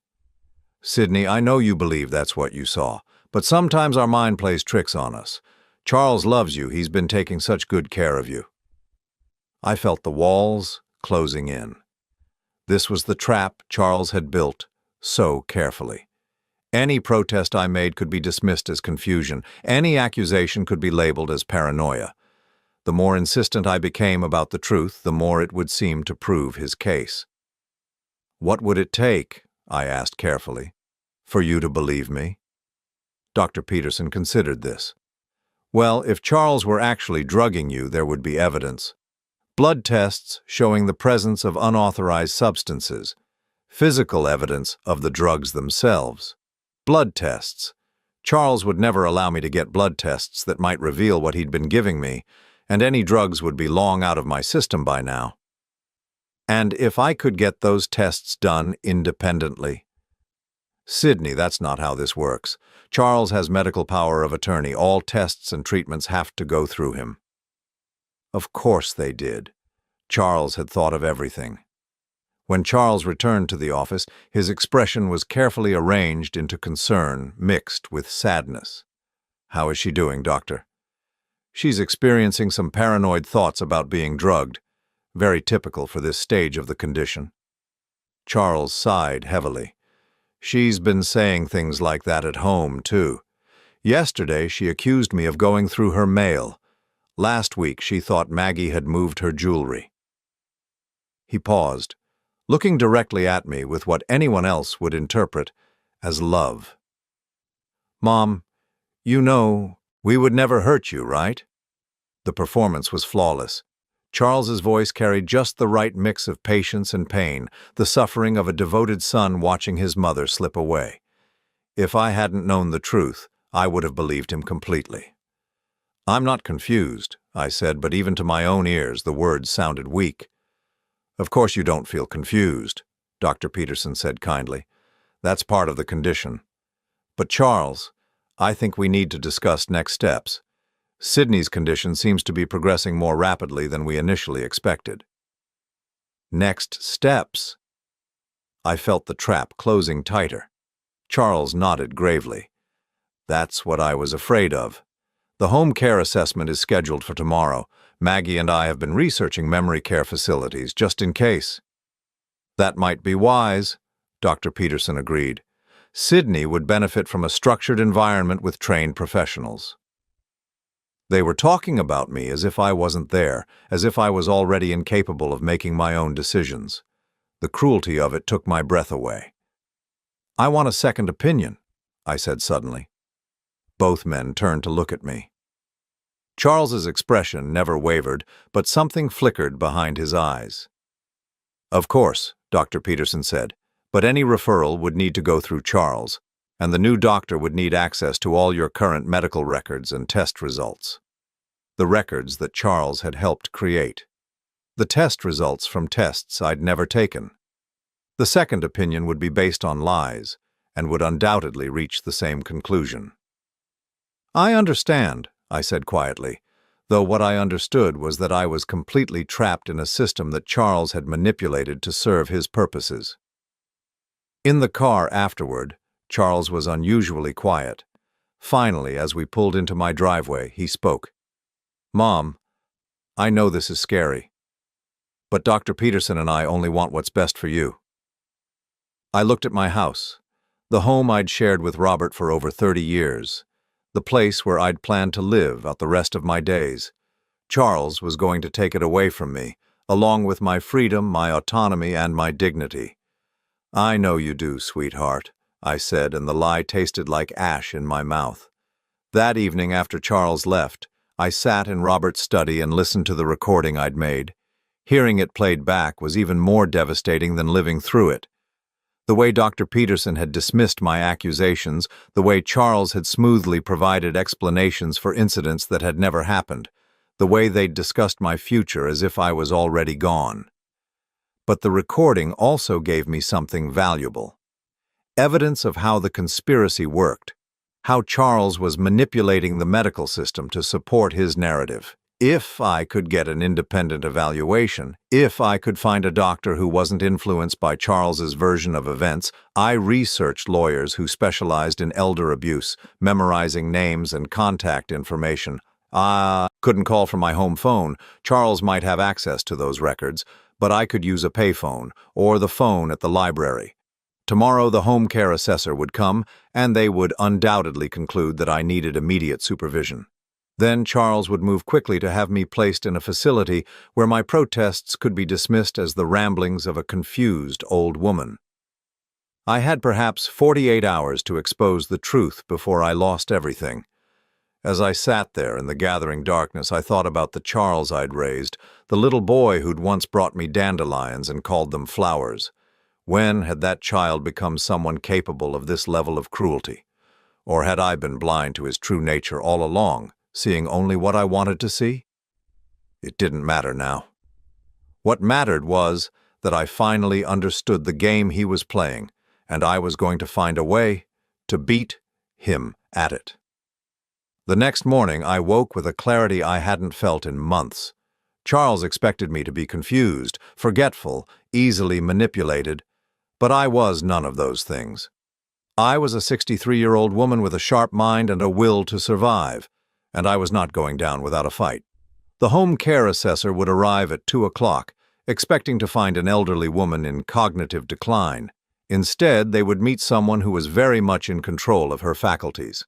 "Sydney, I know you believe that's what you saw, but sometimes our mind plays tricks on us. Charles loves you. He's been taking such good care of you." I felt the walls closing in. This was the trap Charles had built so carefully. Any protest I made could be dismissed as confusion. Any accusation could be labeled as paranoia. The more insistent I became about the truth, the more it would seem to prove his case. "What would it take," I asked carefully, "for you to believe me?" Dr. Peterson considered this. "Well, if Charles were actually drugging you, there would be evidence. Blood tests showing the presence of unauthorized substances. Physical evidence of the drugs themselves. Blood tests. Charles would never allow me to get blood tests that might reveal what he'd been giving me, and any drugs would be long out of my system by now. And if I could get those tests done independently?" "Sydney, that's not how this works. Charles has medical power of attorney. All tests and treatments have to go through him." Of course they did. Charles had thought of everything. When Charles returned to the office, his expression was carefully arranged into concern mixed with sadness. "How is she doing, doctor?" "She's experiencing some paranoid thoughts about being drugged. Very typical for this stage of the condition." Charles sighed heavily. "She's been saying things like that at home, too. Yesterday, she accused me of going through her mail. Last week, she thought Maggie had moved her jewelry." He paused, looking directly at me with what anyone else would interpret as love. "Mom, you know, we would never hurt you, right?" The performance was flawless. Charles's voice carried just the right mix of patience and pain, the suffering of a devoted son watching his mother slip away. If I hadn't known the truth, I would have believed him completely. "I'm not confused," I said, but even to my own ears the words sounded weak. "Of course you don't feel confused," Dr. Peterson said kindly. "That's part of the condition. But Charles, I think we need to discuss next steps. Sydney's condition seems to be progressing more rapidly than we initially expected." "Next steps?" I felt the trap closing tighter. Charles nodded gravely. "That's what I was afraid of. The home care assessment is scheduled for tomorrow. Maggie and I have been researching memory care facilities just in case." "That might be wise," Dr. Peterson agreed. "Sydney would benefit from a structured environment with trained professionals." They were talking about me as if I wasn't there, as if I was already incapable of making my own decisions. The cruelty of it took my breath away. "I want a second opinion," I said suddenly. Both men turned to look at me. Charles's expression never wavered, but something flickered behind his eyes. "Of course," Dr. Peterson said, "but any referral would need to go through Charles, and the new doctor would need access to all your current medical records and test results. The records that Charles had helped create. The test results from tests I'd never taken. The second opinion would be based on lies, and would undoubtedly reach the same conclusion." "I understand," I said quietly, though what I understood was that I was completely trapped in a system that Charles had manipulated to serve his purposes. In the car afterward, Charles was unusually quiet. Finally, as we pulled into my driveway, he spoke. "Mom, I know this is scary, but Dr. Peterson and I only want what's best for you." I looked at my house, the home I'd shared with Robert for over 30 years, the place where I'd planned to live out the rest of my days. Charles was going to take it away from me, along with my freedom, my autonomy, and my dignity. "I know you do, sweetheart," I said, and the lie tasted like ash in my mouth. That evening after Charles left, I sat in Robert's study and listened to the recording I'd made. Hearing it played back was even more devastating than living through it. The way Dr. Peterson had dismissed my accusations, the way Charles had smoothly provided explanations for incidents that had never happened, the way they'd discussed my future as if I was already gone. But the recording also gave me something valuable. Evidence of how the conspiracy worked, how Charles was manipulating the medical system to support his narrative. If I could get an independent evaluation, if I could find a doctor who wasn't influenced by Charles's version of events, I researched lawyers who specialized in elder abuse, memorizing names and contact information. Couldn't call from my home phone. Charles might have access to those records, but I could use a payphone or the phone at the library. Tomorrow the home care assessor would come, and they would undoubtedly conclude that I needed immediate supervision. Then Charles would move quickly to have me placed in a facility where my protests could be dismissed as the ramblings of a confused old woman. I had perhaps 48 hours to expose the truth before I lost everything. As I sat there in the gathering darkness, I thought about the Charles I'd raised, the little boy who'd once brought me dandelions and called them flowers. When had that child become someone capable of this level of cruelty? Or had I been blind to his true nature all along, seeing only what I wanted to see? It didn't matter now. What mattered was that I finally understood the game he was playing, and I was going to find a way to beat him at it. The next morning, I woke with a clarity I hadn't felt in months. Charles expected me to be confused, forgetful, easily manipulated, but I was none of those things. I was a 63-year-old woman with a sharp mind and a will to survive, and I was not going down without a fight. The home care assessor would arrive at 2 o'clock, expecting to find an elderly woman in cognitive decline. Instead, they would meet someone who was very much in control of her faculties.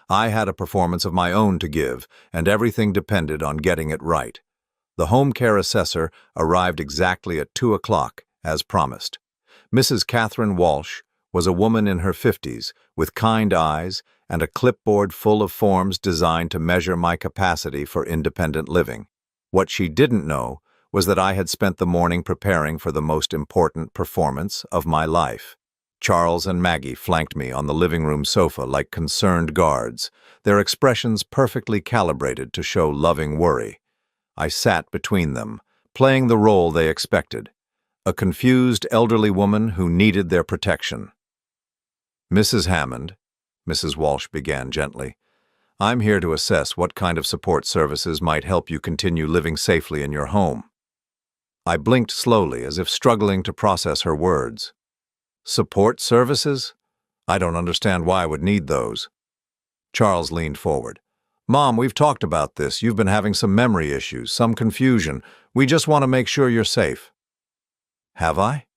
I had a performance of my own to give, and everything depended on getting it right. The home care assessor arrived exactly at 2 o'clock, as promised. Mrs. Catherine Walsh was a woman in her 50s, with kind eyes and a clipboard full of forms designed to measure my capacity for independent living. What she didn't know was that I had spent the morning preparing for the most important performance of my life. Charles and Maggie flanked me on the living room sofa like concerned guards, their expressions perfectly calibrated to show loving worry. I sat between them, playing the role they expected, a confused elderly woman who needed their protection. "Mrs. Hammond," Mrs. Walsh began gently, "I'm here to assess what kind of support services might help you continue living safely in your home." I blinked slowly, as if struggling to process her words. "Support services? I don't understand why I would need those." Charles leaned forward. "Mom, we've talked about this. You've been having some memory issues, some confusion. We just want to make sure you're safe." "Have I?"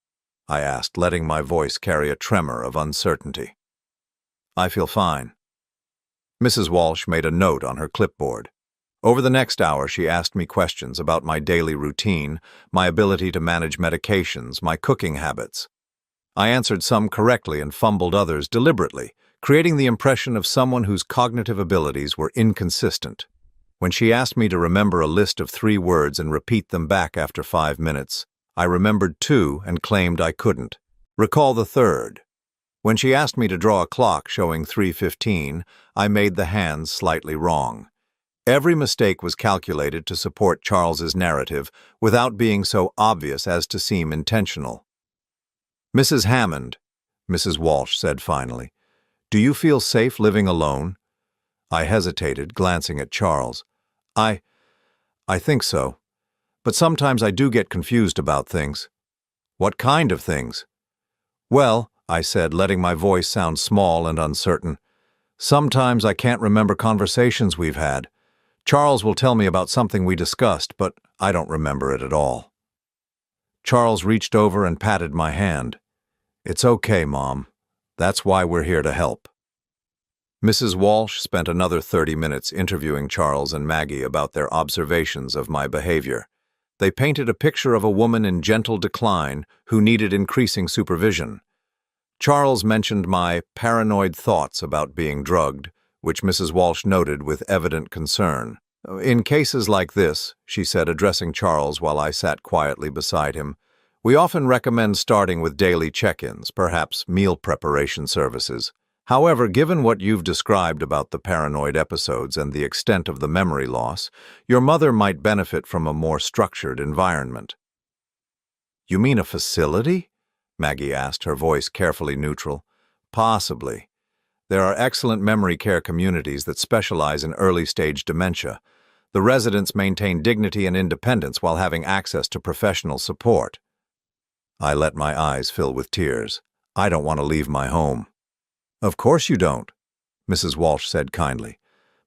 I asked, letting my voice carry a tremor of uncertainty. "I feel fine." Mrs. Walsh made a note on her clipboard. Over the next hour, she asked me questions about my daily routine, my ability to manage medications, my cooking habits. I answered some correctly and fumbled others deliberately, creating the impression of someone whose cognitive abilities were inconsistent. When she asked me to remember a list of 3 words and repeat them back after 5 minutes, I remembered 2 and claimed I couldn't. Recall the third. When she asked me to draw a clock showing 3:15, I made the hands slightly wrong. Every mistake was calculated to support Charles's narrative without being so obvious as to seem intentional. "Mrs. Hammond," Mrs. Walsh said finally, "do you feel safe living alone?" I hesitated, glancing at Charles. I think so. But sometimes I do get confused about things." "What kind of things?" "Well," I said, letting my voice sound small and uncertain, "sometimes I can't remember conversations we've had. Charles will tell me about something we discussed, but I don't remember it at all." Charles reached over and patted my hand. "It's okay, Mom. That's why we're here to help." Mrs. Walsh spent another 30 minutes interviewing Charles and Maggie about their observations of my behavior. They painted a picture of a woman in gentle decline who needed increasing supervision. Charles mentioned my paranoid thoughts about being drugged, which Mrs. Walsh noted with evident concern. "In cases like this," she said, addressing Charles while I sat quietly beside him, "we often recommend starting with daily check-ins, perhaps meal preparation services. However, given what you've described about the paranoid episodes and the extent of the memory loss, your mother might benefit from a more structured environment." You mean a facility? Maggie asked, her voice carefully neutral. Possibly. There are excellent memory care communities that specialize in early-stage dementia. The residents maintain dignity and independence while having access to professional support. I let my eyes fill with tears. I don't want to leave my home. Of course you don't, Mrs. Walsh said kindly.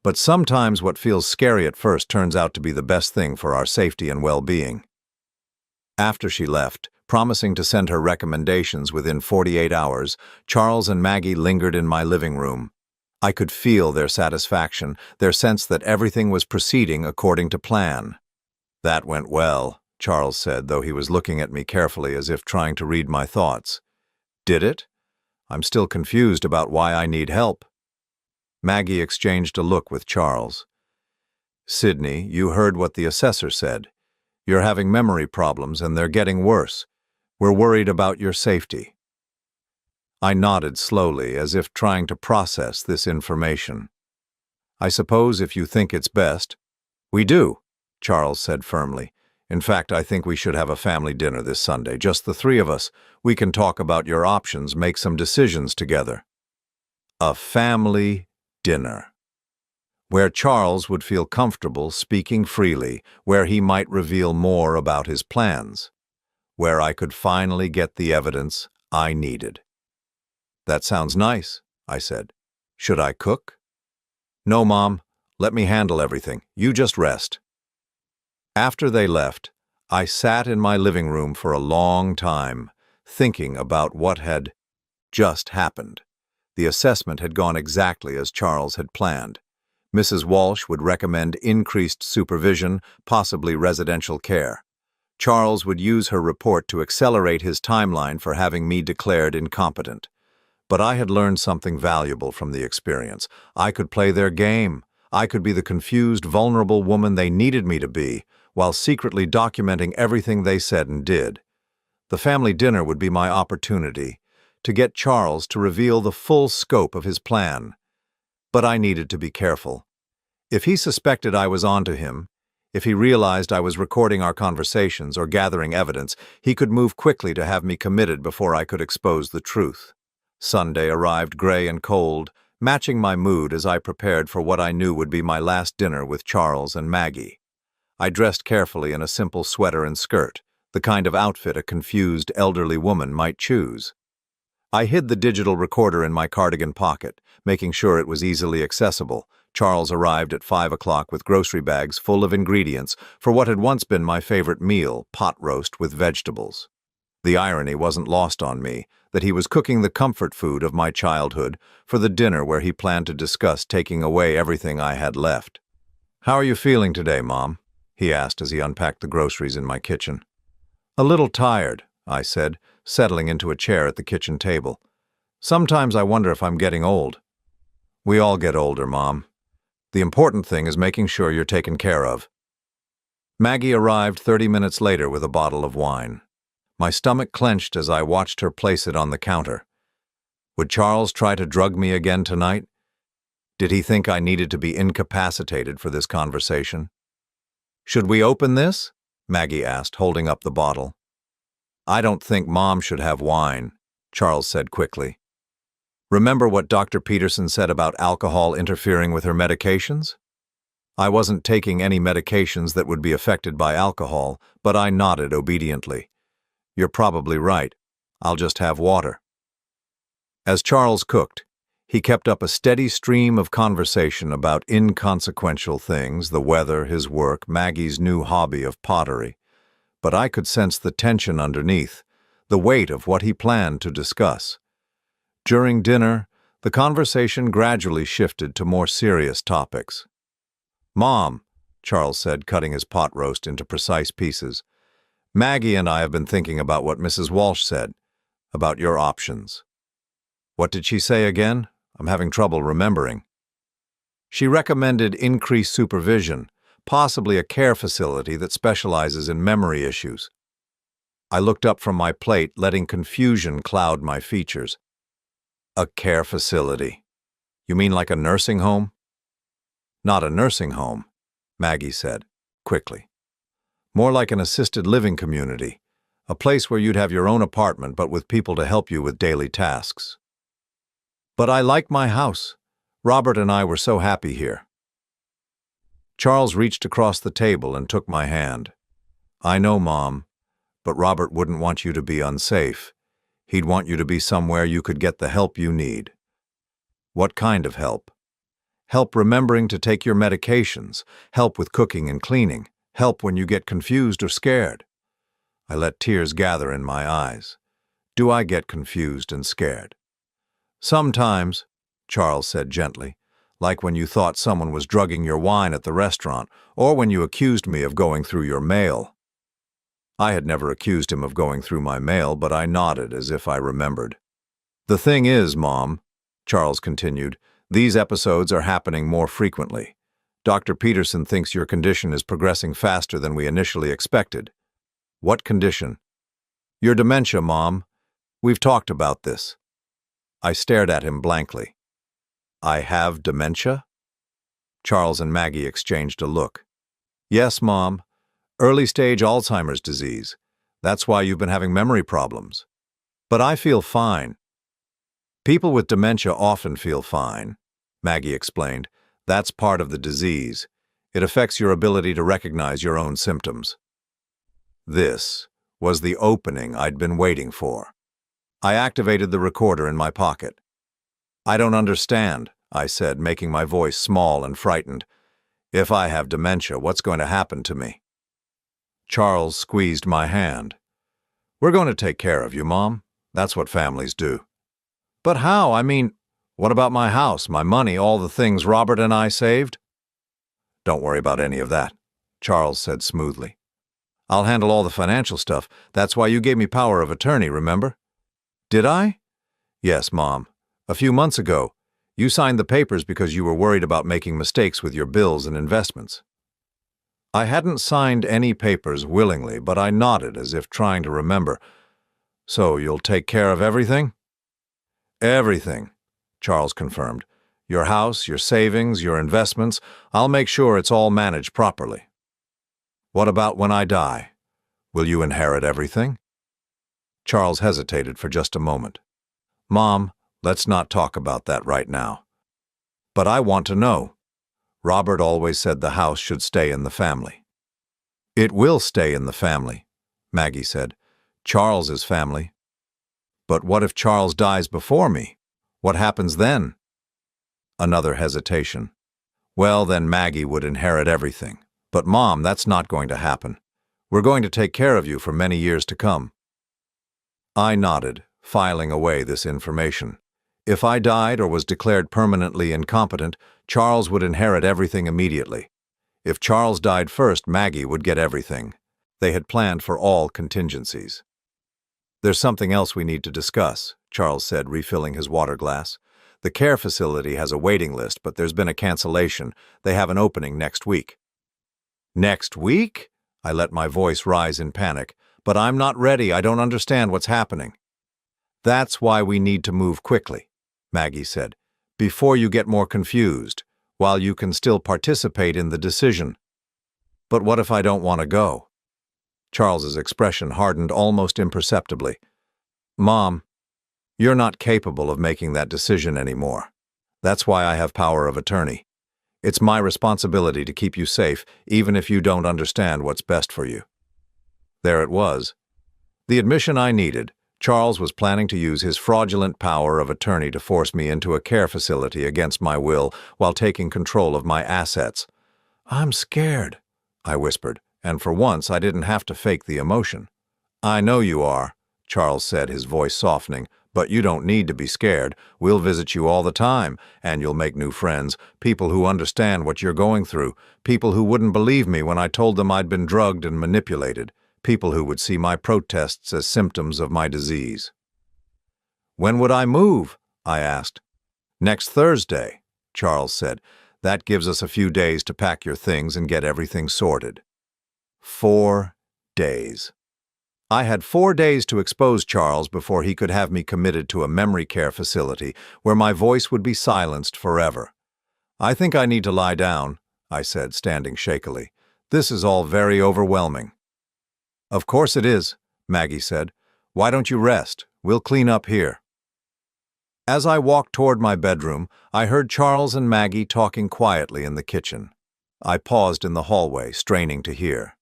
But sometimes what feels scary at first turns out to be the best thing for our safety and well-being. After she left, promising to send her recommendations within 48 hours, Charles and Maggie lingered in my living room. I could feel their satisfaction, their sense that everything was proceeding according to plan. That went well, Charles said, though he was looking at me carefully as if trying to read my thoughts. Did it? I'm still confused about why I need help. Maggie exchanged a look with Charles. Sydney, you heard what the assessor said. You're having memory problems and they're getting worse. We're worried about your safety. I nodded slowly, as if trying to process this information. I suppose if you think it's best. We do, Charles said firmly. In fact, I think we should have a family dinner this Sunday, just the three of us. We can talk about your options, make some decisions together. A family dinner. Where Charles would feel comfortable speaking freely, where he might reveal more about his plans, where I could finally get the evidence I needed. That sounds nice, I said. Should I cook? No, Mom. Let me handle everything. You just rest. After they left, I sat in my living room for a long time, thinking about what had just happened. The assessment had gone exactly as Charles had planned. Mrs. Walsh would recommend increased supervision, possibly residential care. Charles would use her report to accelerate his timeline for having me declared incompetent. But I had learned something valuable from the experience. I could play their game. I could be the confused, vulnerable woman they needed me to be, while secretly documenting everything they said and did. The family dinner would be my opportunity to get Charles to reveal the full scope of his plan. But I needed to be careful. If he suspected I was onto him, if he realized I was recording our conversations or gathering evidence, he could move quickly to have me committed before I could expose the truth. Sunday arrived gray and cold, matching my mood as I prepared for what I knew would be my last dinner with Charles and Maggie. I dressed carefully in a simple sweater and skirt, the kind of outfit a confused elderly woman might choose. I hid the digital recorder in my cardigan pocket, making sure it was easily accessible. Charles arrived at 5 o'clock with grocery bags full of ingredients for what had once been my favorite meal, pot roast with vegetables. The irony wasn't lost on me that he was cooking the comfort food of my childhood for the dinner where he planned to discuss taking away everything I had left. "How are you feeling today, Mom?" he asked as he unpacked the groceries in my kitchen. "A little tired," I said, settling into a chair at the kitchen table. "Sometimes I wonder if I'm getting old." "We all get older, Mom. The important thing is making sure you're taken care of." Maggie arrived 30 minutes later with a bottle of wine. My stomach clenched as I watched her place it on the counter. Would Charles try to drug me again tonight? Did he think I needed to be incapacitated for this conversation? "Should we open this?" Maggie asked, holding up the bottle. "I don't think Mom should have wine," Charles said quickly. "Remember what Dr. Peterson said about alcohol interfering with her medications?" I wasn't taking any medications that would be affected by alcohol, but I nodded obediently. "You're probably right. I'll just have water." As Charles cooked, he kept up a steady stream of conversation about inconsequential things, the weather, his work, Maggie's new hobby of pottery. But I could sense the tension underneath, the weight of what he planned to discuss. During dinner, the conversation gradually shifted to more serious topics. "Mom," Charles said, cutting his pot roast into precise pieces, "Maggie and I have been thinking about what Mrs. Walsh said, about your options." "What did she say again? I'm having trouble remembering." "She recommended increased supervision, possibly a care facility that specializes in memory issues." I looked up from my plate, letting confusion cloud my features. "A care facility? You mean like a nursing home?" "Not a nursing home," Maggie said, quickly. "More like an assisted living community, A place where you'd have your own apartment but with people to help you with daily tasks. But I like my house. Robert and I were so happy here. Charles reached across the table and took my hand. I know, Mom, but Robert wouldn't want you to be unsafe. He'd want you to be somewhere you could get the help you need. What kind of help? Help remembering to take your medications, help with cooking and cleaning, help when you get confused or scared. I let tears gather in my eyes. Do I get confused and scared? Sometimes, Charles said gently, like when you thought someone was drugging your wine at the restaurant, or when you accused me of going through your mail. I had never accused him of going through my mail, but I nodded as if I remembered. The thing is, Mom, Charles continued, these episodes are happening more frequently. Dr. Peterson thinks your condition is progressing faster than we initially expected. What condition? Your dementia, Mom. We've talked about this. I stared at him blankly. I have dementia? Charles and Maggie exchanged a look. Yes, Mom. Early-stage Alzheimer's disease. That's why you've been having memory problems. But I feel fine. People with dementia often feel fine, Maggie explained. That's part of the disease. It affects your ability to recognize your own symptoms. This was the opening I'd been waiting for. I activated the recorder in my pocket. I don't understand, I said, making my voice small and frightened. If I have dementia, what's going to happen to me? Charles squeezed my hand. We're going to take care of you, Mom. That's what families do. But how? I mean, what about my house, my money, all the things Robert and I saved? Don't worry about any of that, Charles said smoothly. I'll handle all the financial stuff. That's why you gave me power of attorney, remember? Did I? Yes, Mom. A few months ago, you signed the papers because you were worried about making mistakes with your bills and investments. I hadn't signed any papers willingly, but I nodded as if trying to remember. So you'll take care of everything? Everything, Charles confirmed. Your house, your savings, your investments, I'll make sure it's all managed properly. What about when I die? Will you inherit everything? Charles hesitated for just a moment. Mom, let's not talk about that right now. But I want to know. Robert always said the house should stay in the family. It will stay in the family, Maggie said. Charles's family. But what if Charles dies before me? What happens then? Another hesitation. Well, then Maggie would inherit everything. But Mom, that's not going to happen. We're going to take care of you for many years to come. I nodded, filing away this information. If I died or was declared permanently incompetent, Charles would inherit everything immediately. If Charles died first, Maggie would get everything. They had planned for all contingencies. There's something else we need to discuss, Charles said, refilling his water glass. The care facility has a waiting list, but there's been a cancellation. They have an opening next week. Next week? I let my voice rise in panic. But I'm not ready. I don't understand what's happening. That's why we need to move quickly, Maggie said, before you get more confused, while you can still participate in the decision. But what if I don't want to go? Charles's expression hardened almost imperceptibly. Mom, you're not capable of making that decision anymore. That's why I have power of attorney. It's my responsibility to keep you safe, even if you don't understand what's best for you. There it was. The admission I needed. Charles was planning to use his fraudulent power of attorney to force me into a care facility against my will while taking control of my assets. I'm scared, I whispered, and for once I didn't have to fake the emotion. I know you are, Charles said, his voice softening, but you don't need to be scared. We'll visit you all the time, and you'll make new friends, people who understand what you're going through, people who wouldn't believe me when I told them I'd been drugged and manipulated. People who would see my protests as symptoms of my disease. When would I move? I asked. Next Thursday, Charles said. That gives us a few days to pack your things and get everything sorted. 4 days. I had 4 days to expose Charles before he could have me committed to a memory care facility where my voice would be silenced forever. I think I need to lie down, I said, standing shakily. This is all very overwhelming. Of course it is, Maggie said. "Why don't you rest? We'll clean up here." As I walked toward my bedroom, I heard Charles and Maggie talking quietly in the kitchen. I paused in the hallway, straining to hear.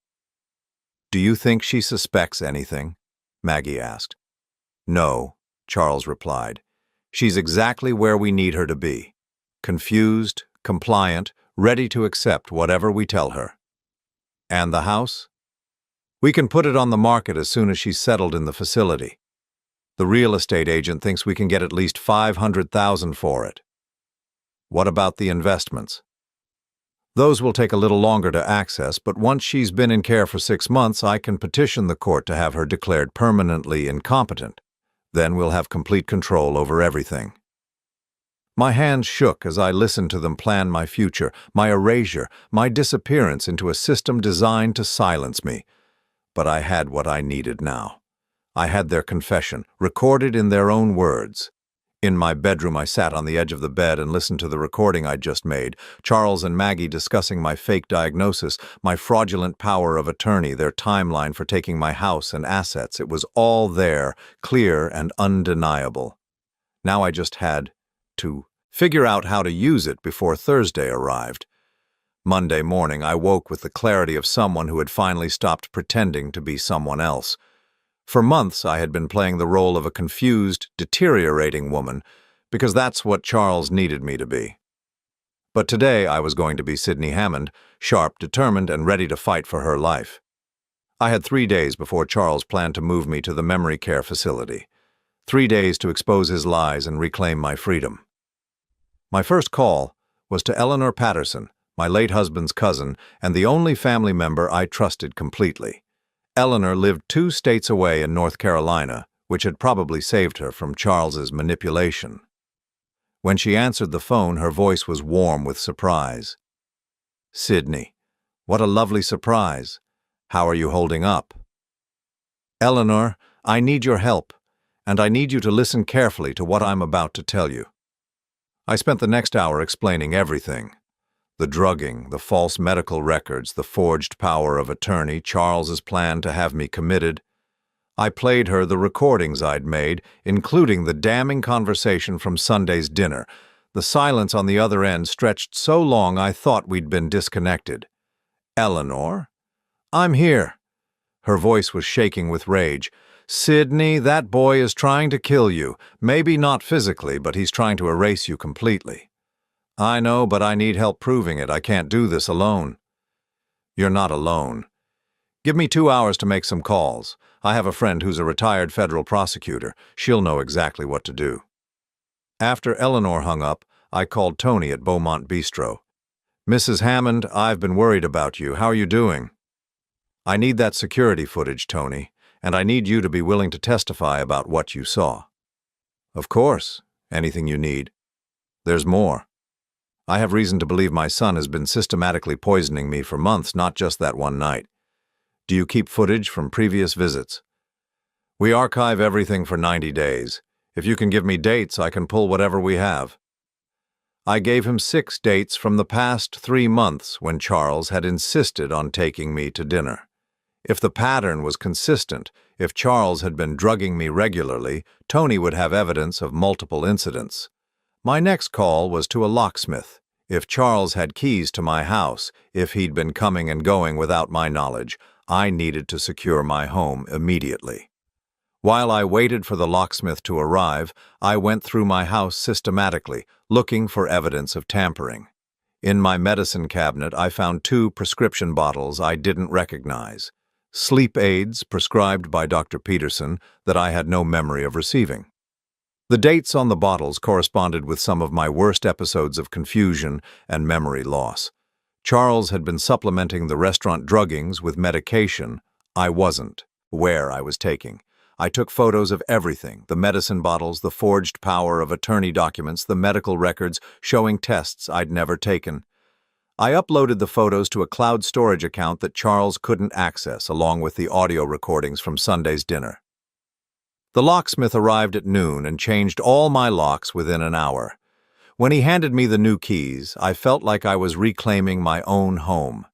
"Do you think she suspects anything?" Maggie asked. "No," Charles replied. "She's exactly where we need her to be. Confused, compliant, ready to accept whatever we tell her." "And the house?" "We can put it on the market as soon as she's settled in the facility. The real estate agent thinks we can get at least $500,000 for it." "What about the investments?" "Those will take a little longer to access, but once she's been in care for 6 months, I can petition the court to have her declared permanently incompetent. Then we'll have complete control over everything." My hands shook as I listened to them plan my future, my erasure, my disappearance into a system designed to silence me. But I had what I needed now. I had their confession, recorded in their own words. In my bedroom, I sat on the edge of the bed and listened to the recording I'd just made. Charles and Maggie discussing my fake diagnosis, my fraudulent power of attorney, their timeline for taking my house and assets. It was all there, clear and undeniable. Now I just had to figure out how to use it before Thursday arrived. Monday morning, I woke with the clarity of someone who had finally stopped pretending to be someone else. For months, I had been playing the role of a confused, deteriorating woman, because that's what Charles needed me to be. But today, I was going to be Sydney Hammond, sharp, determined, and ready to fight for her life. I had 3 days before Charles planned to move me to the memory care facility. 3 days to expose his lies and reclaim my freedom. My first call was to Eleanor Patterson, my late husband's cousin, and the only family member I trusted completely. Eleanor lived 2 states away in North Carolina, which had probably saved her from Charles's manipulation. When she answered the phone, her voice was warm with surprise. "Sydney, what a lovely surprise. How are you holding up?" "Eleanor, I need your help, and I need you to listen carefully to what I'm about to tell you." I spent the next hour explaining everything. The drugging, the false medical records, the forged power of attorney, Charles's plan to have me committed. I played her the recordings I'd made, including the damning conversation from Sunday's dinner. The silence on the other end stretched so long I thought we'd been disconnected. "Eleanor? I'm here." Her voice was shaking with rage. "Sydney, that boy is trying to kill you. Maybe not physically, but he's trying to erase you completely." "I know, but I need help proving it. I can't do this alone." "You're not alone. Give me 2 hours to make some calls. I have a friend who's a retired federal prosecutor. She'll know exactly what to do." After Eleanor hung up, I called Tony at Beaumont Bistro. "Mrs. Hammond, I've been worried about you. How are you doing?" "I need that security footage, Tony, and I need you to be willing to testify about what you saw." "Of course. Anything you need." "There's more. I have reason to believe my son has been systematically poisoning me for months, not just that one night. Do you keep footage from previous visits?" "We archive everything for 90 days. If you can give me dates, I can pull whatever we have." I gave him 6 dates from the past 3 months when Charles had insisted on taking me to dinner. If the pattern was consistent, if Charles had been drugging me regularly, Tony would have evidence of multiple incidents. My next call was to a locksmith. If Charles had keys to my house, if he'd been coming and going without my knowledge, I needed to secure my home immediately. While I waited for the locksmith to arrive, I went through my house systematically, looking for evidence of tampering. In my medicine cabinet, I found 2 prescription bottles I didn't recognize. Sleep aids prescribed by Dr. Peterson that I had no memory of receiving. The dates on the bottles corresponded with some of my worst episodes of confusion and memory loss. Charles had been supplementing the restaurant druggings with medication I wasn't aware I was taking. I took photos of everything, the medicine bottles, the forged power of attorney documents, the medical records showing tests I'd never taken. I uploaded the photos to a cloud storage account that Charles couldn't access, along with the audio recordings from Sunday's dinner. The locksmith arrived at noon and changed all my locks within an hour. When he handed me the new keys, I felt like I was reclaiming my own home.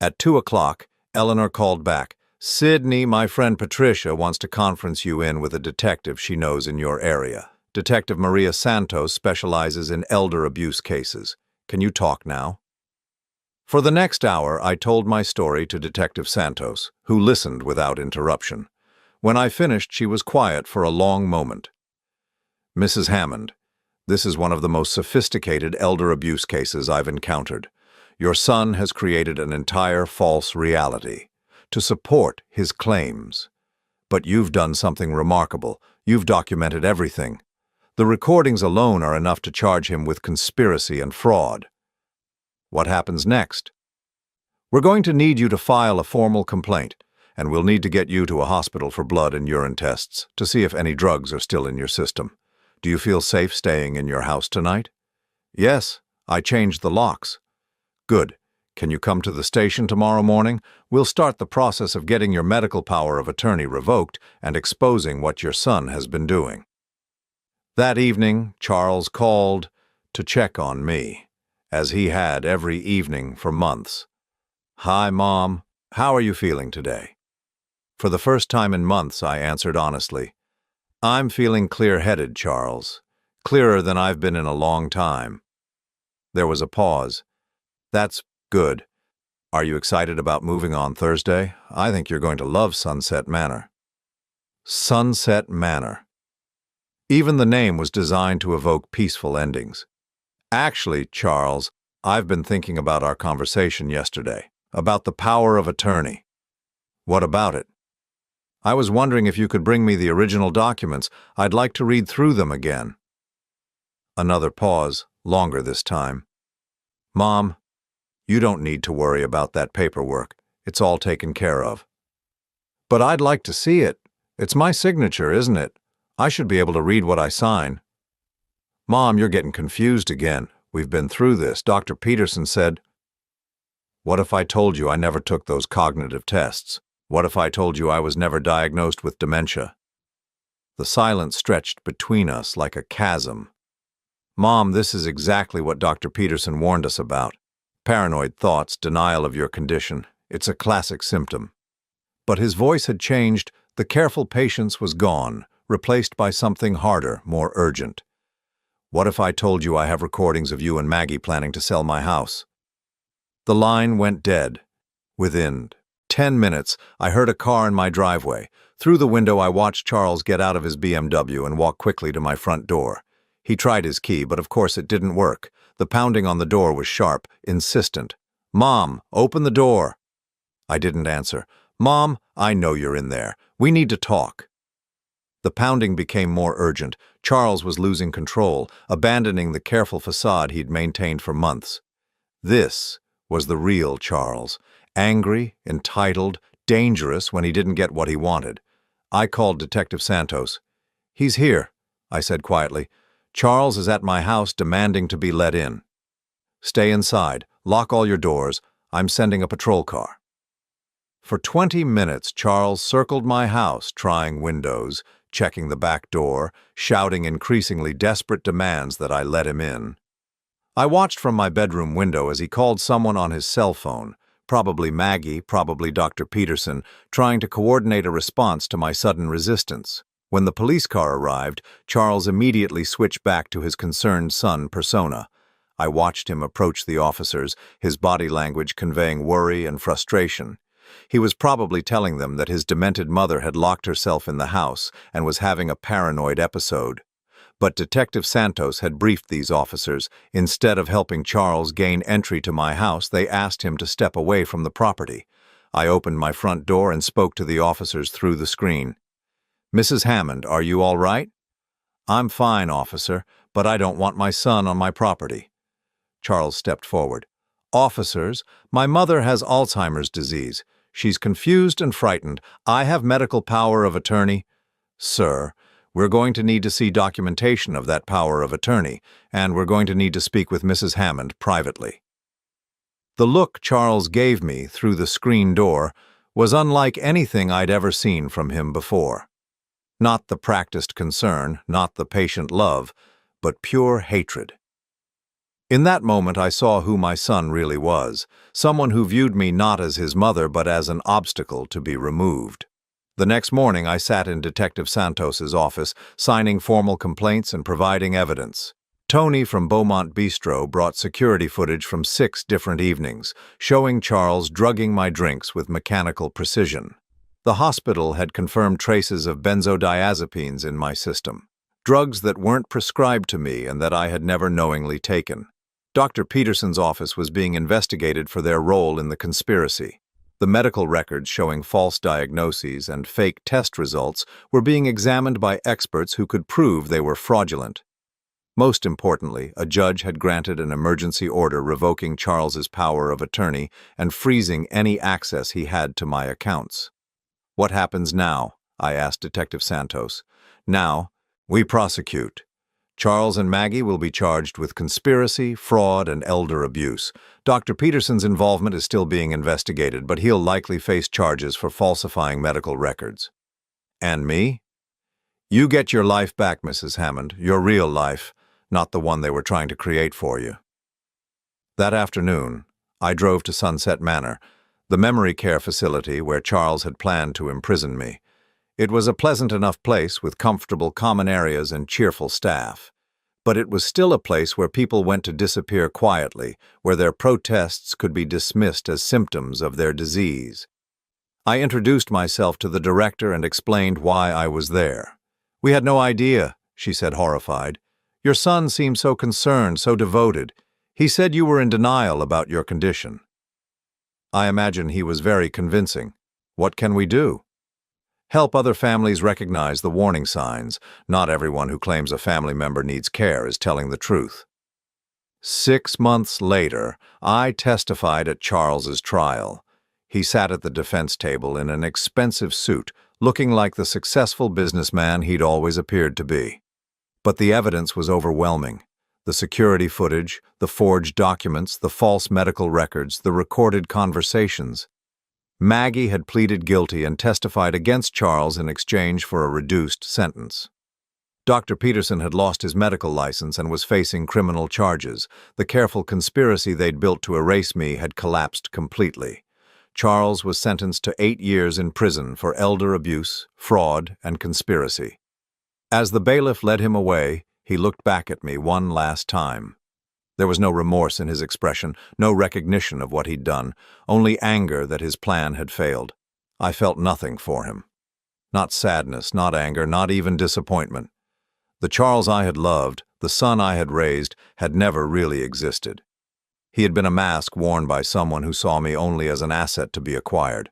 At 2 o'clock, Eleanor called back. Sydney, my friend Patricia, wants to conference you in with a detective she knows in your area. Detective Maria Santos specializes in elder abuse cases. Can you talk now? For the next hour, I told my story to Detective Santos, who listened without interruption. When I finished, she was quiet for a long moment. Mrs. Hammond, this is one of the most sophisticated elder abuse cases I've encountered. Your son has created an entire false reality to support his claims. But you've done something remarkable. You've documented everything. The recordings alone are enough to charge him with conspiracy and fraud. What happens next? We're going to need you to file a formal complaint, and we'll need to get you to a hospital for blood and urine tests to see if any drugs are still in your system. Do you feel safe staying in your house tonight? Yes, I changed the locks. Good. Can you come to the station tomorrow morning? We'll start the process of getting your medical power of attorney revoked and exposing what your son has been doing. That evening, Charles called to check on me, as he had every evening for months. Hi, Mom. How are you feeling today? For the first time in months, I answered honestly. I'm feeling clear-headed, Charles. Clearer than I've been in a long time. There was a pause. That's good. Are you excited about moving on Thursday? I think you're going to love Sunset Manor. Sunset Manor. Even the name was designed to evoke peaceful endings. Actually, Charles, I've been thinking about our conversation yesterday, about the power of attorney. What about it? I was wondering if you could bring me the original documents. I'd like to read through them again. Another pause, longer this time. Mom, you don't need to worry about that paperwork. It's all taken care of. But I'd like to see it. It's my signature, isn't it? I should be able to read what I sign. Mom, you're getting confused again. We've been through this. Dr. Peterson said, what if I told you I never took those cognitive tests? What if I told you I was never diagnosed with dementia? The silence stretched between us like a chasm. Mom, this is exactly what Dr. Peterson warned us about. Paranoid thoughts, denial of your condition. It's a classic symptom. But his voice had changed. The careful patience was gone, replaced by something harder, more urgent. What if I told you I have recordings of you and Maggie planning to sell my house? The line went dead. Within 10 minutes, I heard a car in my driveway. Through the window, I watched Charles get out of his BMW and walk quickly to my front door. He tried his key, but of course it didn't work. The pounding on the door was sharp, insistent. Mom, open the door. I didn't answer. Mom, I know you're in there. We need to talk. The pounding became more urgent. Charles was losing control, abandoning the careful facade he'd maintained for months. This was the real Charles, angry, entitled, dangerous when he didn't get what he wanted. I called Detective Santos. He's here, I said quietly. Charles is at my house demanding to be let in. Stay inside. Lock all your doors. I'm sending a patrol car. For 20 minutes, Charles circled my house, trying windows, checking the back door, shouting increasingly desperate demands that I let him in. I watched from my bedroom window as he called someone on his cell phone, probably Maggie, probably Dr. Peterson, trying to coordinate a response to my sudden resistance. When the police car arrived, Charles immediately switched back to his concerned son persona. I watched him approach the officers, his body language conveying worry and frustration. He was probably telling them that his demented mother had locked herself in the house and was having a paranoid episode. But Detective Santos had briefed these officers. Instead of helping Charles gain entry to my house, they asked him to step away from the property. I opened my front door and spoke to the officers through the screen. Mrs. Hammond, are you all right? I'm fine, officer, but I don't want my son on my property. Charles stepped forward. Officers, my mother has Alzheimer's disease. She's confused and frightened. I have medical power of attorney. Sir, we're going to need to see documentation of that power of attorney, and we're going to need to speak with Mrs. Hammond privately. The look Charles gave me through the screen door was unlike anything I'd ever seen from him before. Not the practiced concern, not the patient love, but pure hatred. In that moment, I saw who my son really was, someone who viewed me not as his mother but as an obstacle to be removed. The next morning, I sat in Detective Santos's office, signing formal complaints and providing evidence. Tony from Beaumont Bistro brought security footage from 6 different evenings, showing Charles drugging my drinks with mechanical precision. The hospital had confirmed traces of benzodiazepines in my system, drugs that weren't prescribed to me and that I had never knowingly taken. Dr. Peterson's office was being investigated for their role in the conspiracy. The medical records showing false diagnoses and fake test results were being examined by experts who could prove they were fraudulent. Most importantly, a judge had granted an emergency order revoking Charles's power of attorney and freezing any access he had to my accounts. "What happens now?" I asked Detective Santos. "Now, we prosecute. Charles and Maggie will be charged with conspiracy, fraud, and elder abuse. Dr. Peterson's involvement is still being investigated, but he'll likely face charges for falsifying medical records." "And me?" "You get your life back, Mrs. Hammond, your real life, not the one they were trying to create for you." That afternoon, I drove to Sunset Manor, the memory care facility where Charles had planned to imprison me. It was a pleasant enough place with comfortable common areas and cheerful staff. But it was still a place where people went to disappear quietly, where their protests could be dismissed as symptoms of their disease. I introduced myself to the director and explained why I was there. "We had no idea," she said, horrified. "Your son seemed so concerned, so devoted. He said you were in denial about your condition." I imagine he was very convincing. "What can we do?" "Help other families recognize the warning signs. Not everyone who claims a family member needs care is telling the truth." 6 months later, I testified at Charles's trial. He sat at the defense table in an expensive suit, looking like the successful businessman he'd always appeared to be. But the evidence was overwhelming. The security footage, the forged documents, the false medical records, the recorded conversations. Maggie had pleaded guilty and testified against Charles in exchange for a reduced sentence. Dr. Peterson had lost his medical license and was facing criminal charges. The careful conspiracy they'd built to erase me had collapsed completely. Charles was sentenced to 8 years in prison for elder abuse, fraud, and conspiracy. As the bailiff led him away, he looked back at me one last time. There was no remorse in his expression, no recognition of what he'd done, only anger that his plan had failed. I felt nothing for him. Not sadness, not anger, not even disappointment. The Charles I had loved, the son I had raised, had never really existed. He had been a mask worn by someone who saw me only as an asset to be acquired.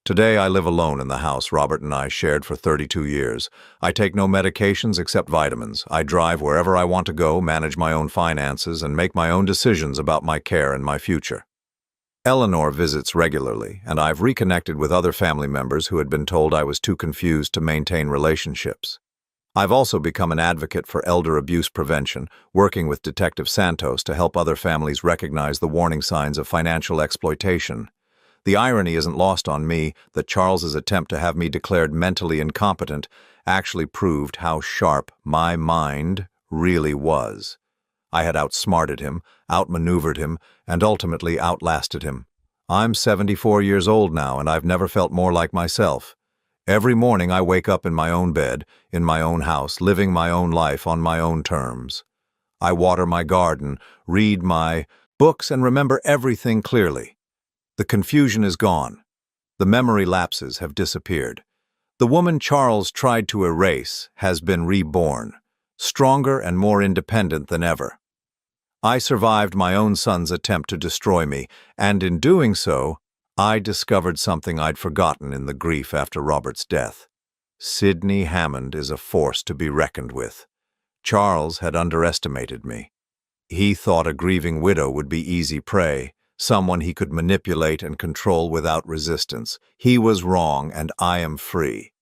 Today I live alone in the house Robert and I shared for 32 years. I take no medications except vitamins. I drive wherever I want to go, manage my own finances, and make my own decisions about my care and my future. Eleanor visits regularly, and I've reconnected with other family members who had been told I was too confused to maintain relationships. I've also become an advocate for elder abuse prevention, working with Detective Santos to help other families recognize the warning signs of financial exploitation. The irony isn't lost on me that Charles's attempt to have me declared mentally incompetent actually proved how sharp my mind really was. I had outsmarted him, outmaneuvered him, and ultimately outlasted him. I'm 74 years old now, and I've never felt more like myself. Every morning I wake up in my own bed, in my own house, living my own life on my own terms. I water my garden, read my books, and remember everything clearly. The confusion is gone. The memory lapses have disappeared. The woman Charles tried to erase has been reborn, stronger and more independent than ever. I survived my own son's attempt to destroy me, and in doing so, I discovered something I'd forgotten in the grief after Robert's death. Sidney Hammond is a force to be reckoned with. Charles had underestimated me. He thought a grieving widow would be easy prey, someone he could manipulate and control without resistance. He was wrong, and I am free.